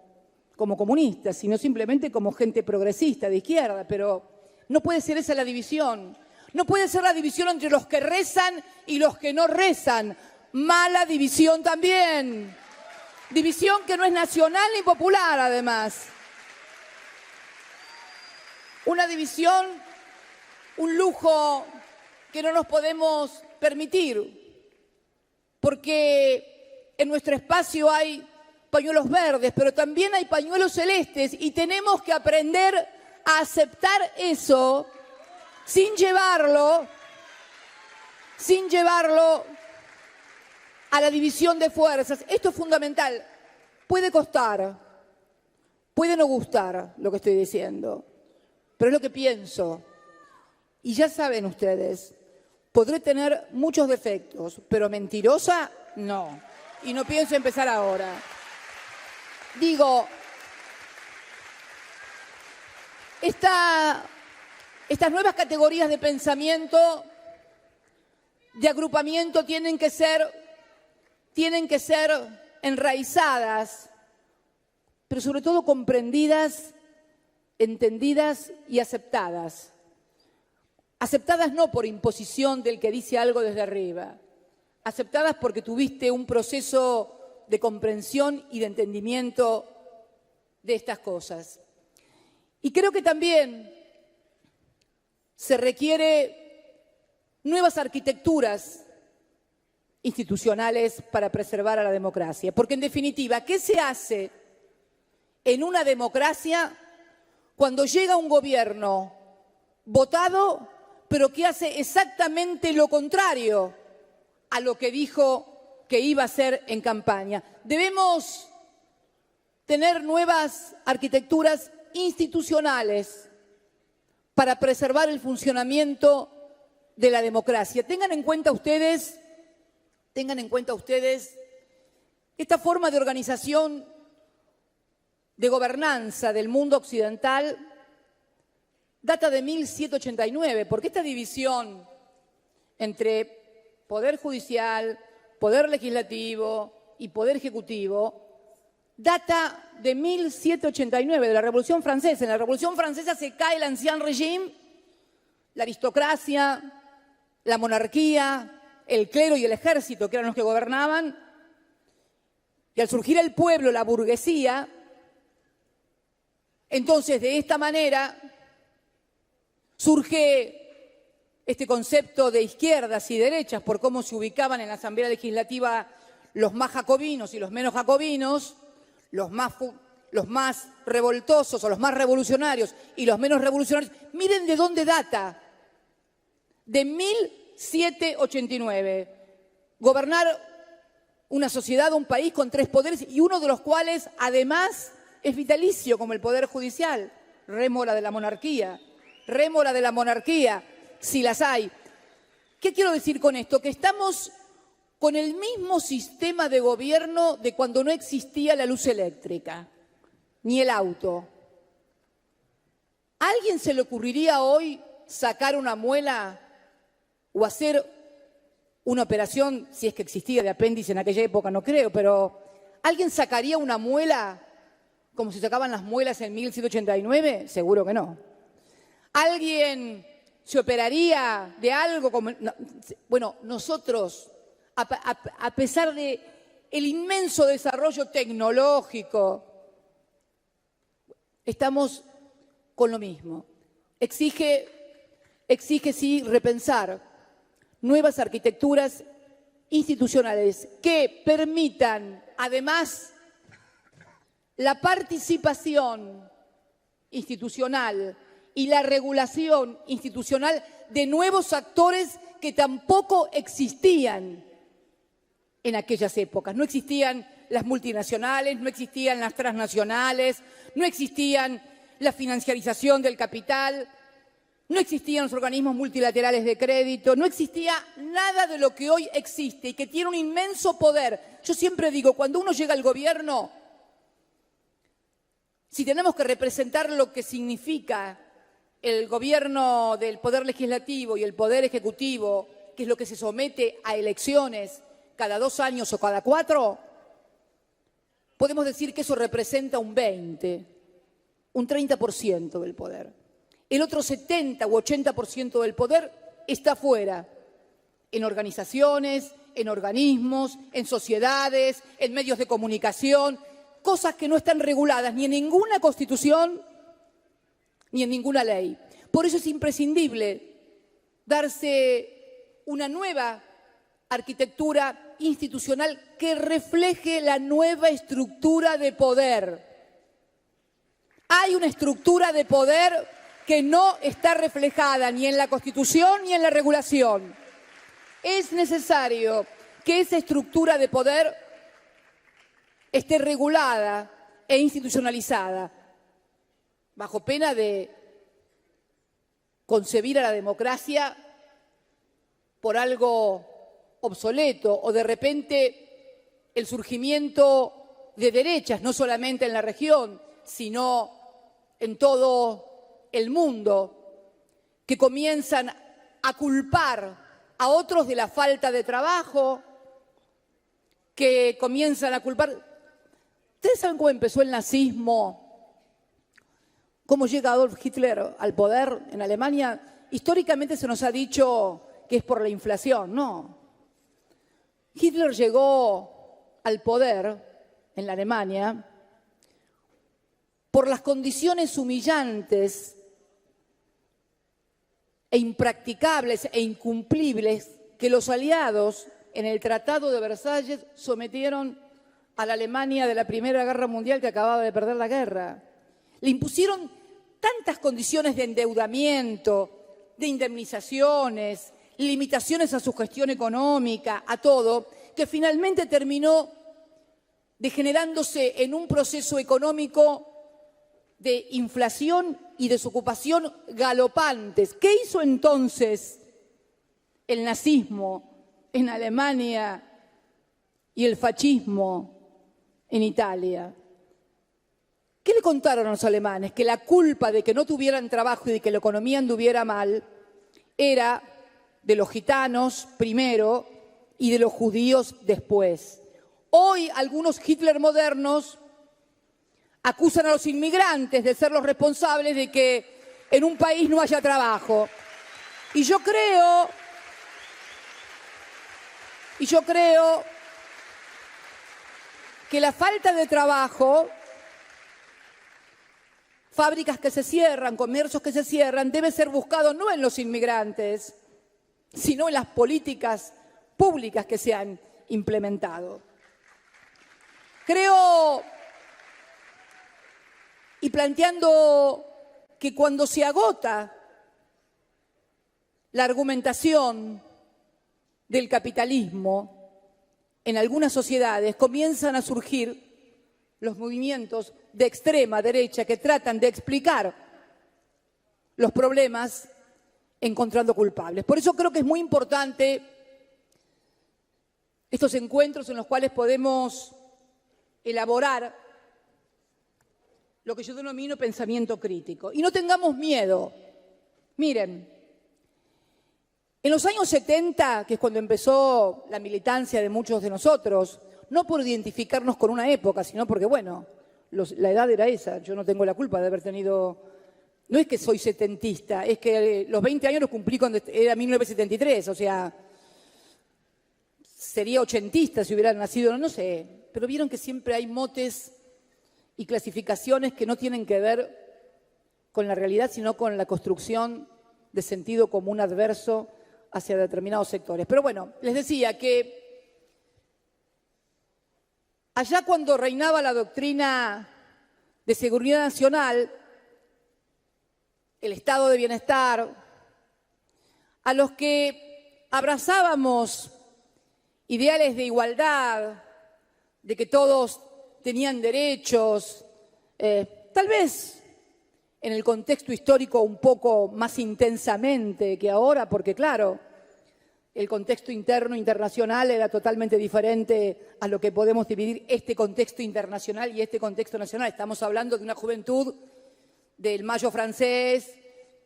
comunistas, sino simplemente como gente progresista de izquierda, pero no puede ser esa la división. No puede ser la división entre los que rezan y los que no rezan. Mala división también. División que no es nacional ni popular, además. Una división, un lujo que no nos podemos permitir, porque en nuestro espacio hay pañuelos verdes, pero también hay pañuelos celestes y tenemos que aprender a aceptar eso sin llevarlo a la división de fuerzas. Esto es fundamental. Puede costar, puede no gustar lo que estoy diciendo, pero es lo que pienso. Y ya saben ustedes, podré tener muchos defectos, pero mentirosa, no. Y no pienso empezar ahora. Digo, estas nuevas categorías de pensamiento, de agrupamiento, tienen que ser enraizadas, pero sobre todo comprendidas, entendidas y aceptadas. Aceptadas no por imposición del que dice algo desde arriba, aceptadas porque tuviste un proceso de comprensión y de entendimiento de estas cosas. Y creo que también se requiere nuevas arquitecturas institucionales para preservar a la democracia. Porque en definitiva, ¿qué se hace en una democracia cuando llega un gobierno votado, pero que hace exactamente lo contrario a lo que dijo que iba a hacer en campaña? Debemos tener nuevas arquitecturas institucionales para preservar el funcionamiento de la democracia. Tengan en cuenta ustedes esta forma de organización, de gobernanza del mundo occidental data de 1789, porque esta división entre poder judicial, poder legislativo y poder ejecutivo data de 1789, de la Revolución Francesa. En la Revolución Francesa se cae el Ancien Régime, la aristocracia, la monarquía, el clero y el ejército, que eran los que gobernaban, y al surgir el pueblo, la burguesía, entonces de esta manera surge este concepto de izquierdas y derechas por cómo se ubicaban en la Asamblea Legislativa los más jacobinos y los menos jacobinos, los más revoltosos o los más revolucionarios y los menos revolucionarios. Miren de dónde data, de 1789. Gobernar una sociedad, un país con 3 poderes y uno de los cuales además es vitalicio, como el Poder Judicial, rémora de la monarquía, si las hay. ¿Qué quiero decir con esto? Que estamos con el mismo sistema de gobierno de cuando no existía la luz eléctrica, ni el auto. ¿A alguien se le ocurriría hoy sacar una muela o hacer una operación, si es que existía, de apéndice en aquella época? No creo, pero ¿alguien sacaría una muela como se sacaban las muelas en 1789? Seguro que no. ¿Alguien se operaría de algo como...? No, bueno, nosotros, a pesar de el inmenso desarrollo tecnológico, estamos con lo mismo. Exige sí repensar nuevas arquitecturas institucionales que permitan, además, la participación institucional y la regulación institucional de nuevos actores que tampoco existían en aquellas épocas. No existían las multinacionales, no existían las transnacionales, no existían la financiarización del capital, no existían los organismos multilaterales de crédito, no existía nada de lo que hoy existe y que tiene un inmenso poder. Yo siempre digo, cuando uno llega al gobierno, si tenemos que representar lo que significa el gobierno del Poder Legislativo y el Poder Ejecutivo, que es lo que se somete a elecciones cada 2 años o cada 4, podemos decir que eso representa un 20, un 30% del poder. El otro 70 u 80% del poder está fuera, en organizaciones, en organismos, en sociedades, en medios de comunicación, cosas que no están reguladas ni en ninguna constitución ni en ninguna ley. Por eso es imprescindible darse una nueva arquitectura institucional que refleje la nueva estructura de poder. Hay una estructura de poder que no está reflejada ni en la Constitución ni en la regulación. Es necesario que esa estructura de poder esté regulada e institucionalizada, bajo pena de concebir a la democracia por algo obsoleto o de repente el surgimiento de derechas, no solamente en la región, sino en todo el mundo, que comienzan a culpar a otros de la falta de trabajo, que comienzan a culpar. ¿Ustedes saben cómo empezó el nazismo? ¿Cómo llega Adolf Hitler al poder en Alemania? Históricamente se nos ha dicho que es por la inflación. No. Hitler llegó al poder en la Alemania por las condiciones humillantes e impracticables e incumplibles que los aliados en el Tratado de Versalles sometieron a la Alemania de la Primera Guerra Mundial, que acababa de perder la guerra. Le impusieron tantas condiciones de endeudamiento, de indemnizaciones, limitaciones a su gestión económica, a todo, que finalmente terminó degenerándose en un proceso económico de inflación y desocupación galopantes. ¿Qué hizo entonces el nazismo en Alemania y el fascismo en Italia? ¿Qué le contaron a los alemanes? Que la culpa de que no tuvieran trabajo y de que la economía anduviera mal era de los gitanos primero y de los judíos después. Hoy algunos Hitler modernos acusan a los inmigrantes de ser los responsables de que en un país no haya trabajo. Y yo creo que la falta de trabajo, fábricas que se cierran, comercios que se cierran, debe ser buscado no en los inmigrantes, sino en las políticas públicas que se han implementado. Creo, y planteando que cuando se agota la argumentación del capitalismo, en algunas sociedades comienzan a surgir los movimientos de extrema derecha que tratan de explicar los problemas encontrando culpables. Por eso creo que es muy importante estos encuentros en los cuales podemos elaborar lo que yo denomino pensamiento crítico. Y no tengamos miedo. Miren, en los años 70, que es cuando empezó la militancia de muchos de nosotros, no por identificarnos con una época, sino porque, bueno, la edad era esa. Yo no tengo la culpa de haber tenido... No es que soy setentista, es que los 20 años los cumplí cuando era 1973, o sea, sería ochentista si hubiera nacido, no sé, pero vieron que siempre hay motes y clasificaciones que no tienen que ver con la realidad, sino con la construcción de sentido común adverso hacia determinados sectores. Pero bueno, les decía que allá cuando reinaba la doctrina de seguridad nacional, el estado de bienestar, a los que abrazábamos ideales de igualdad, de que todos tenían derechos, tal vez en el contexto histórico un poco más intensamente que ahora, porque claro, el contexto interno internacional era totalmente diferente a lo que podemos dividir este contexto internacional y este contexto nacional. Estamos hablando de una juventud del Mayo francés,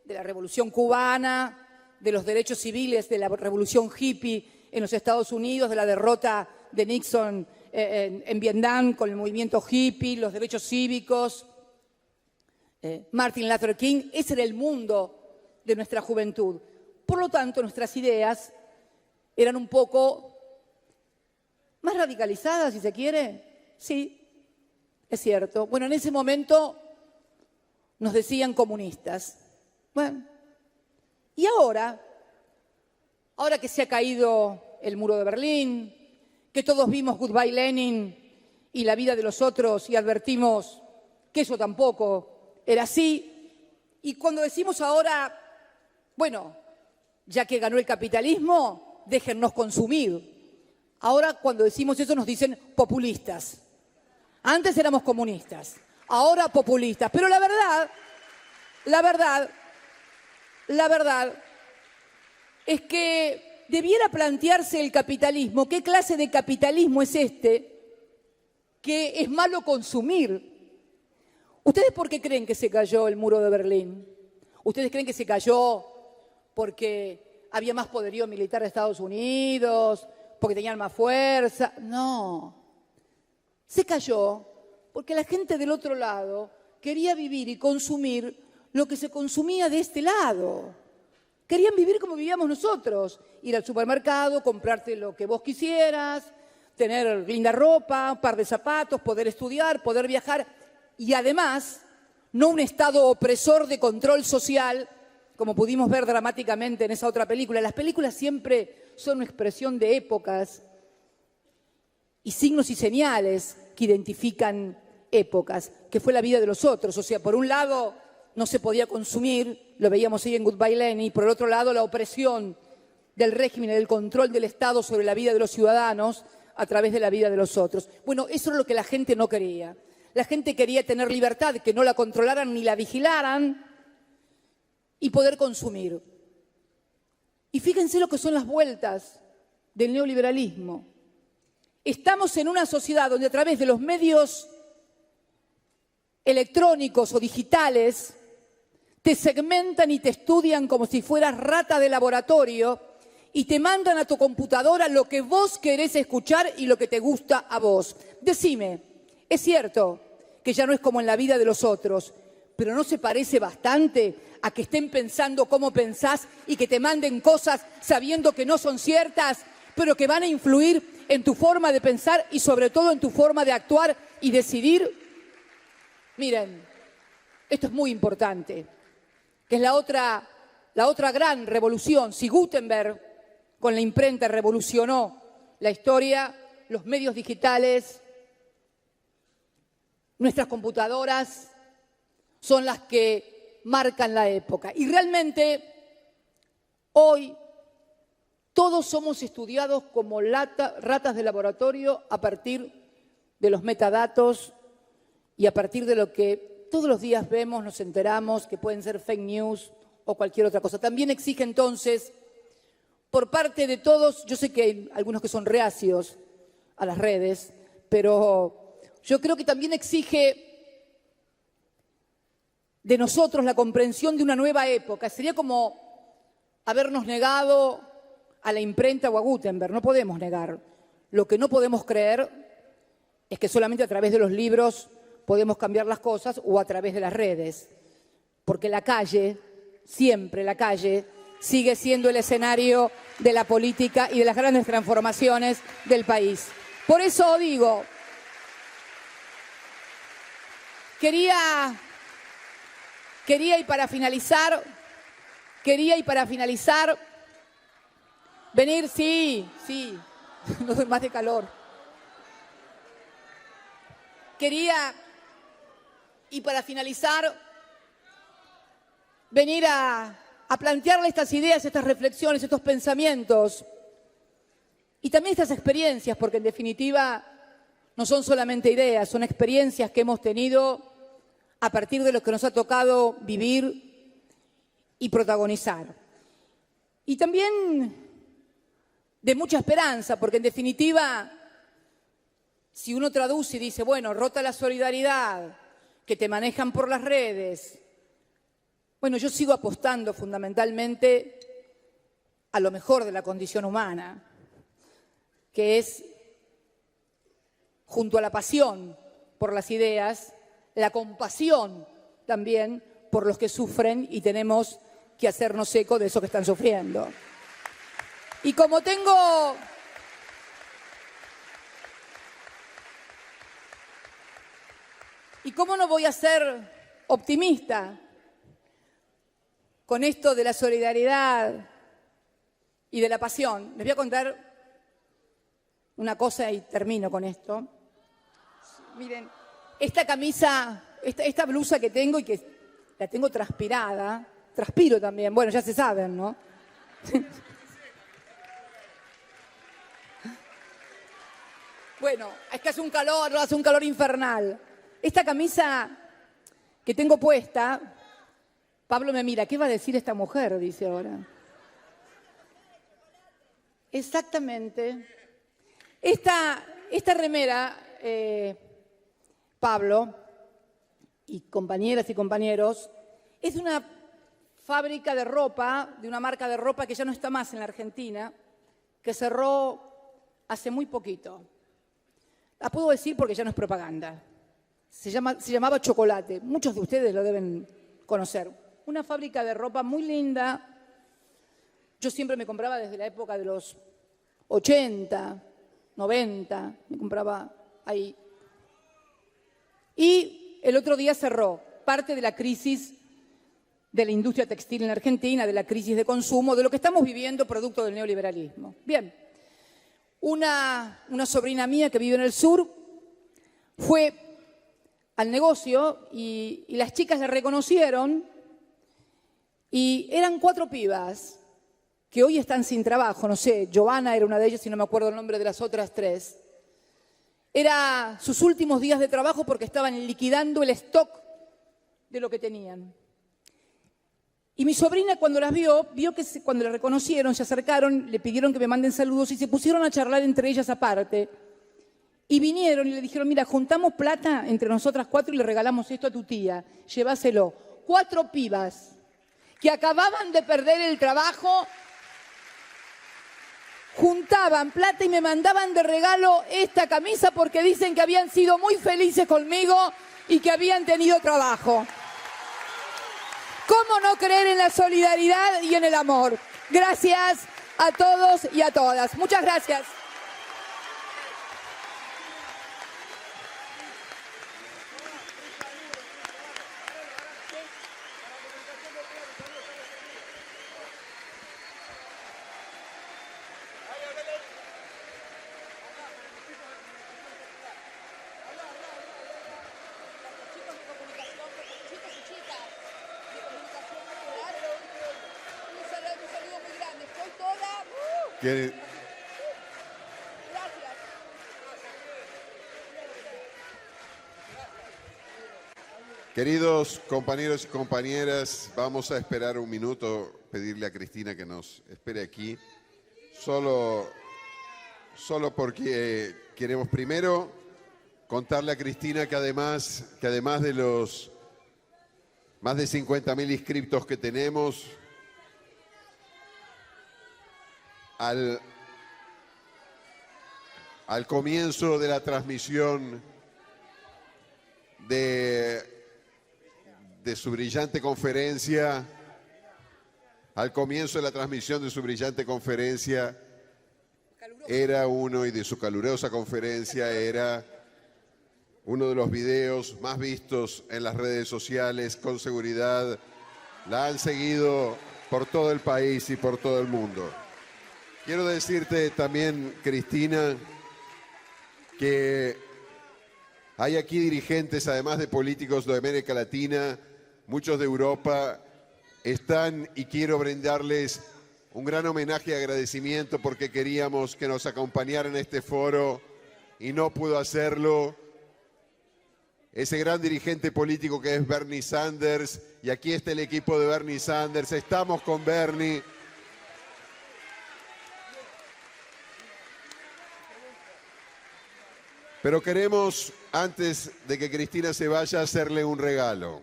de la Revolución cubana, de los derechos civiles, de la Revolución hippie en los Estados Unidos, de la derrota de Nixon en Vietnam con el movimiento hippie, los derechos cívicos, Martin Luther King. Ese era el mundo de nuestra juventud. Por lo tanto, nuestras ideas eran un poco más radicalizadas, si se quiere. Sí, es cierto. Bueno, en ese momento nos decían comunistas. Bueno, y ahora que se ha caído el muro de Berlín, que todos vimos Goodbye Lenin y La vida de los otros y advertimos que eso tampoco era así. Y cuando decimos ahora, bueno, ya que ganó el capitalismo, déjennos consumir. Ahora cuando decimos eso nos dicen populistas. Antes éramos comunistas, ahora populistas. Pero la verdad es que debiera plantearse el capitalismo. ¿Qué clase de capitalismo es este que es malo consumir? ¿Ustedes por qué creen que se cayó el muro de Berlín? ¿Ustedes creen que se cayó porque había más poderío militar de Estados Unidos, porque tenían más fuerza? No. Se cayó porque la gente del otro lado quería vivir y consumir lo que se consumía de este lado. Querían vivir como vivíamos nosotros, ir al supermercado, comprarte lo que vos quisieras, tener linda ropa, un par de zapatos, poder estudiar, poder viajar y además no un Estado opresor de control social, como pudimos ver dramáticamente en esa otra película. Las películas siempre son una expresión de épocas y signos y señales que identifican épocas, que fue la vida de los otros. O sea, por un lado no se podía consumir, lo veíamos ahí en Goodbye Lenin, y por el otro lado la opresión del régimen y del control del Estado sobre la vida de los ciudadanos a través de la vida de los otros. Bueno, eso es lo que la gente no quería. La gente quería tener libertad, que no la controlaran ni la vigilaran y poder consumir. Y fíjense lo que son las vueltas del neoliberalismo. Estamos en una sociedad donde a través de los medios electrónicos o digitales te segmentan y te estudian como si fueras rata de laboratorio y te mandan a tu computadora lo que vos querés escuchar y lo que te gusta a vos. Decime, es cierto que ya no es como en la vida de los otros, pero ¿no se parece bastante a que estén pensando cómo pensás y que te manden cosas sabiendo que no son ciertas, pero que van a influir en tu forma de pensar y sobre todo en tu forma de actuar y decidir? Miren, esto es muy importante, que es la otra gran revolución. Si Gutenberg con la imprenta revolucionó la historia, los medios digitales, nuestras computadoras son las que marcan la época. Y realmente hoy todos somos estudiados como ratas de laboratorio a partir de los metadatos y a partir de lo que todos los días vemos, nos enteramos, que pueden ser fake news o cualquier otra cosa. También exige entonces, por parte de todos, yo sé que hay algunos que son reacios a las redes, pero yo creo que también exige de nosotros la comprensión de una nueva época. Sería como habernos negado a la imprenta o a Gutenberg. No podemos negar. Lo que no podemos creer es que solamente a través de los libros podemos cambiar las cosas o a través de las redes. Porque la calle, siempre la calle, sigue siendo el escenario de la política y de las grandes transformaciones del país. Por eso digo, quería y para finalizar, venir, sí, no doy más de calor. Quería, y para finalizar, venir a plantearle estas ideas, estas reflexiones, estos pensamientos y también estas experiencias, porque en definitiva no son solamente ideas, son experiencias que hemos tenido a partir de lo que nos ha tocado vivir y protagonizar. Y también de mucha esperanza, porque en definitiva, si uno traduce y dice, bueno, rota la solidaridad, que te manejan por las redes, bueno, yo sigo apostando fundamentalmente a lo mejor de la condición humana, que es, junto a la pasión por las ideas, la compasión también por los que sufren y tenemos que hacernos eco de eso que están sufriendo. Y como tengo... ¿Y cómo no voy a ser optimista con esto de la solidaridad y de la pasión? Les voy a contar una cosa y termino con esto. Miren, esta camisa, esta blusa que tengo y que la tengo transpirada, transpiro también, bueno, ya se saben, ¿no? Bueno, es que hace un calor infernal. Esta camisa que tengo puesta, Pablo me mira, ¿qué va a decir esta mujer? Dice ahora. Exactamente. Esta remera, Pablo, y compañeras y compañeros, es de una fábrica de ropa, de una marca de ropa que ya no está más en la Argentina, que cerró hace muy poquito. La puedo decir porque ya no es propaganda. Se llamaba Chocolate. Muchos de ustedes lo deben conocer. Una fábrica de ropa muy linda. Yo siempre me compraba desde la época de los 80, 90, me compraba ahí. Y el otro día cerró. Parte de la crisis de la industria textil en la Argentina, de la crisis de consumo, de lo que estamos viviendo producto del neoliberalismo. Bien. Una sobrina mía que vive en el sur fue al negocio y las chicas la reconocieron y eran 4 pibas que hoy están sin trabajo, no sé, Giovanna era una de ellas y no me acuerdo el nombre de las otras 3. Era sus últimos días de trabajo porque estaban liquidando el stock de lo que tenían. Y mi sobrina cuando las vio que cuando la reconocieron, se acercaron, le pidieron que me manden saludos y se pusieron a charlar entre ellas aparte. Y vinieron y le dijeron, mira, juntamos plata entre nosotras 4 y le regalamos esto a tu tía, llévaselo. 4 pibas que acababan de perder el trabajo, juntaban plata y me mandaban de regalo esta camisa porque dicen que habían sido muy felices conmigo y que habían tenido trabajo. ¿Cómo no creer en la solidaridad y en el amor? Gracias a todos y a todas. Muchas gracias. Queridos compañeros y compañeras, vamos a esperar un minuto, pedirle a Cristina que nos espere aquí, solo porque queremos primero contarle a Cristina que además de los más de 50.000 inscriptos que tenemos, al comienzo de la transmisión de su brillante conferencia, era uno, y de su calurosa conferencia, era uno de los videos más vistos en las redes sociales, con seguridad. La han seguido por todo el país y por todo el mundo. Quiero decirte también, Cristina, que hay aquí dirigentes, además de políticos de América Latina, muchos de Europa, están, y quiero brindarles un gran homenaje y agradecimiento porque queríamos que nos acompañaran en este foro y no pudo hacerlo. Ese gran dirigente político que es Bernie Sanders, y aquí está el equipo de Bernie Sanders, estamos con Bernie. Pero queremos, antes de que Cristina se vaya, hacerle un regalo.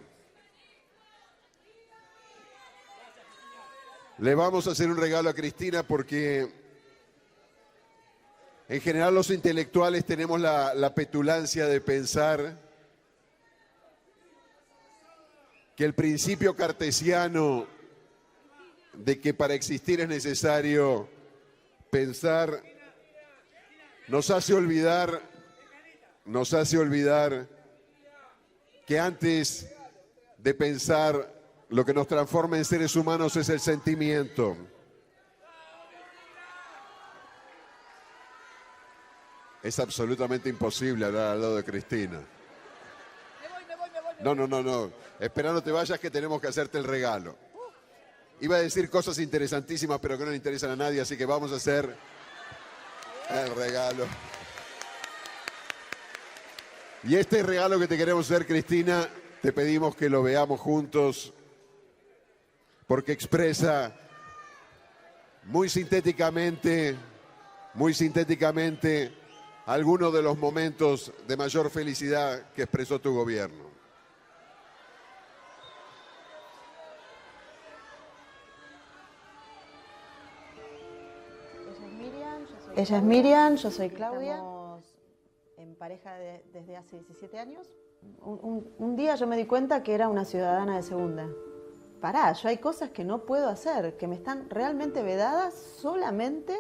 Le vamos a hacer un regalo a Cristina porque en general los intelectuales tenemos la petulancia de pensar que el principio cartesiano de que para existir es necesario pensar nos hace olvidar que antes de pensar, lo que nos transforma en seres humanos es el sentimiento. Es absolutamente imposible hablar al lado de Cristina. No. Espera, no te vayas que tenemos que hacerte el regalo. Iba a decir cosas interesantísimas, pero que no le interesan a nadie, así que vamos a hacer el regalo. Y este regalo que te queremos hacer, Cristina, te pedimos que lo veamos juntos, porque expresa muy sintéticamente, algunos de los momentos de mayor felicidad que expresó tu gobierno. Ella es Miriam, yo soy Claudia. Estamos en pareja desde hace 17 años. Un día yo me di cuenta que era una ciudadana de segunda. Pará, yo hay cosas que no puedo hacer, que me están realmente vedadas solamente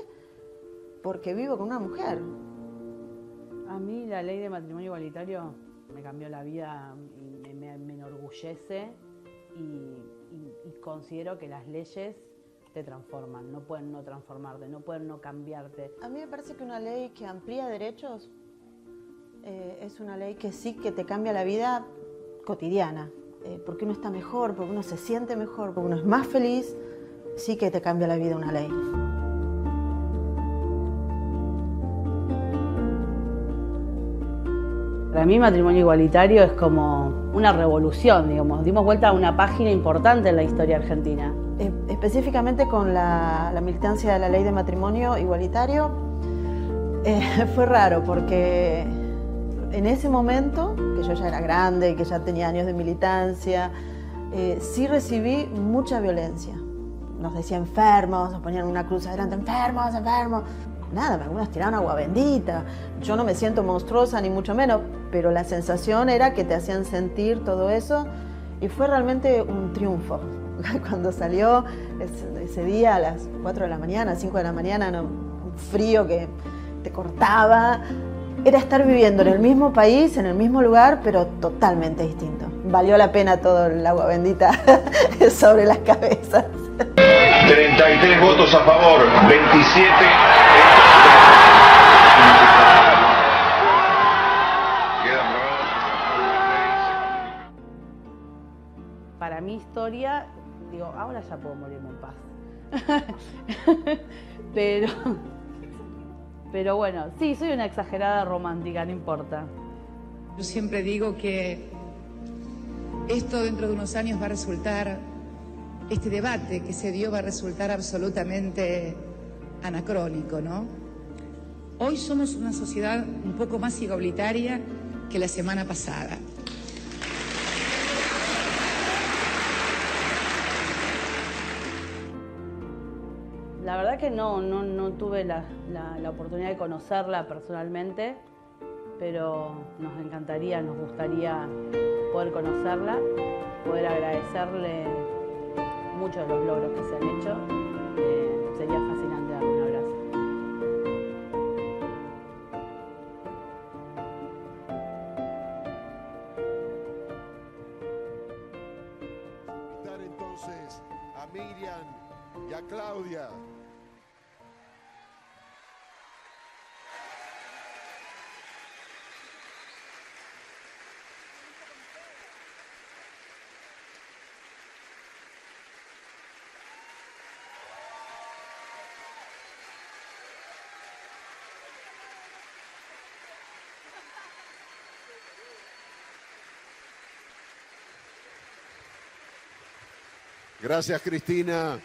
porque vivo con una mujer. A mí la ley de matrimonio igualitario me cambió la vida, me enorgullece y considero que las leyes te transforman, no pueden no transformarte, no pueden no cambiarte. A mí me parece que una ley que amplía derechos es una ley que sí que te cambia la vida cotidiana. Porque uno está mejor, porque uno se siente mejor, porque uno es más feliz, sí que te cambia la vida una ley. Para mí matrimonio igualitario es como una revolución, digamos. Dimos vuelta a una página importante en la historia argentina. Específicamente con la militancia de la ley de matrimonio igualitario, fue raro porque en ese momento, que yo ya era grande, que ya tenía años de militancia, sí recibí mucha violencia. Nos decían enfermos, nos ponían una cruz adelante, enfermos, enfermos. Nada, algunos tiraban agua bendita. Yo no me siento monstruosa ni mucho menos, pero la sensación era que te hacían sentir todo eso y fue realmente un triunfo. Cuando salió ese día a las 4 de la mañana, 5 de la mañana, un frío que te cortaba, era estar viviendo en el mismo país, en el mismo lugar, pero totalmente distinto. Valió la pena todo el agua bendita sobre las cabezas. 33 votos a favor, 27 Para mi historia, digo, ahora ya puedo morirme en paz. Pero bueno, sí, soy una exagerada romántica, no importa. Yo siempre digo que esto dentro de unos años va a resultar, este debate que se dio va a resultar absolutamente anacrónico, ¿no? Hoy somos una sociedad un poco más igualitaria que la semana pasada. La verdad que no tuve la oportunidad de conocerla personalmente, pero nos encantaría, nos gustaría poder conocerla, poder agradecerle muchos de los logros que se han hecho. Sería fascinante darle un abrazo. Dar entonces a Miriam y a Claudia. Gracias, Cristina.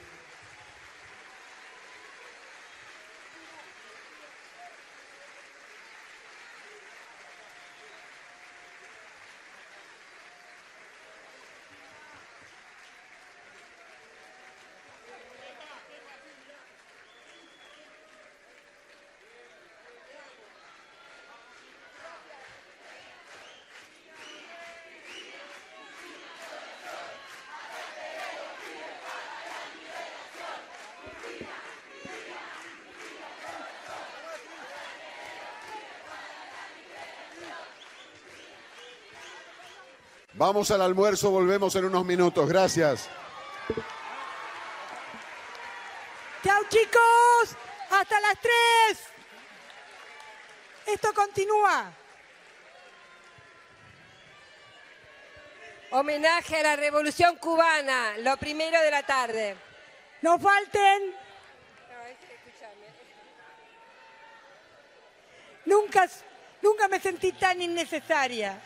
Vamos al almuerzo, volvemos en unos minutos. Gracias. ¡Chao, chicos! ¡Hasta las 3! Esto continúa. Homenaje a la Revolución Cubana, lo primero de la tarde. No falten. Nunca me sentí tan innecesaria.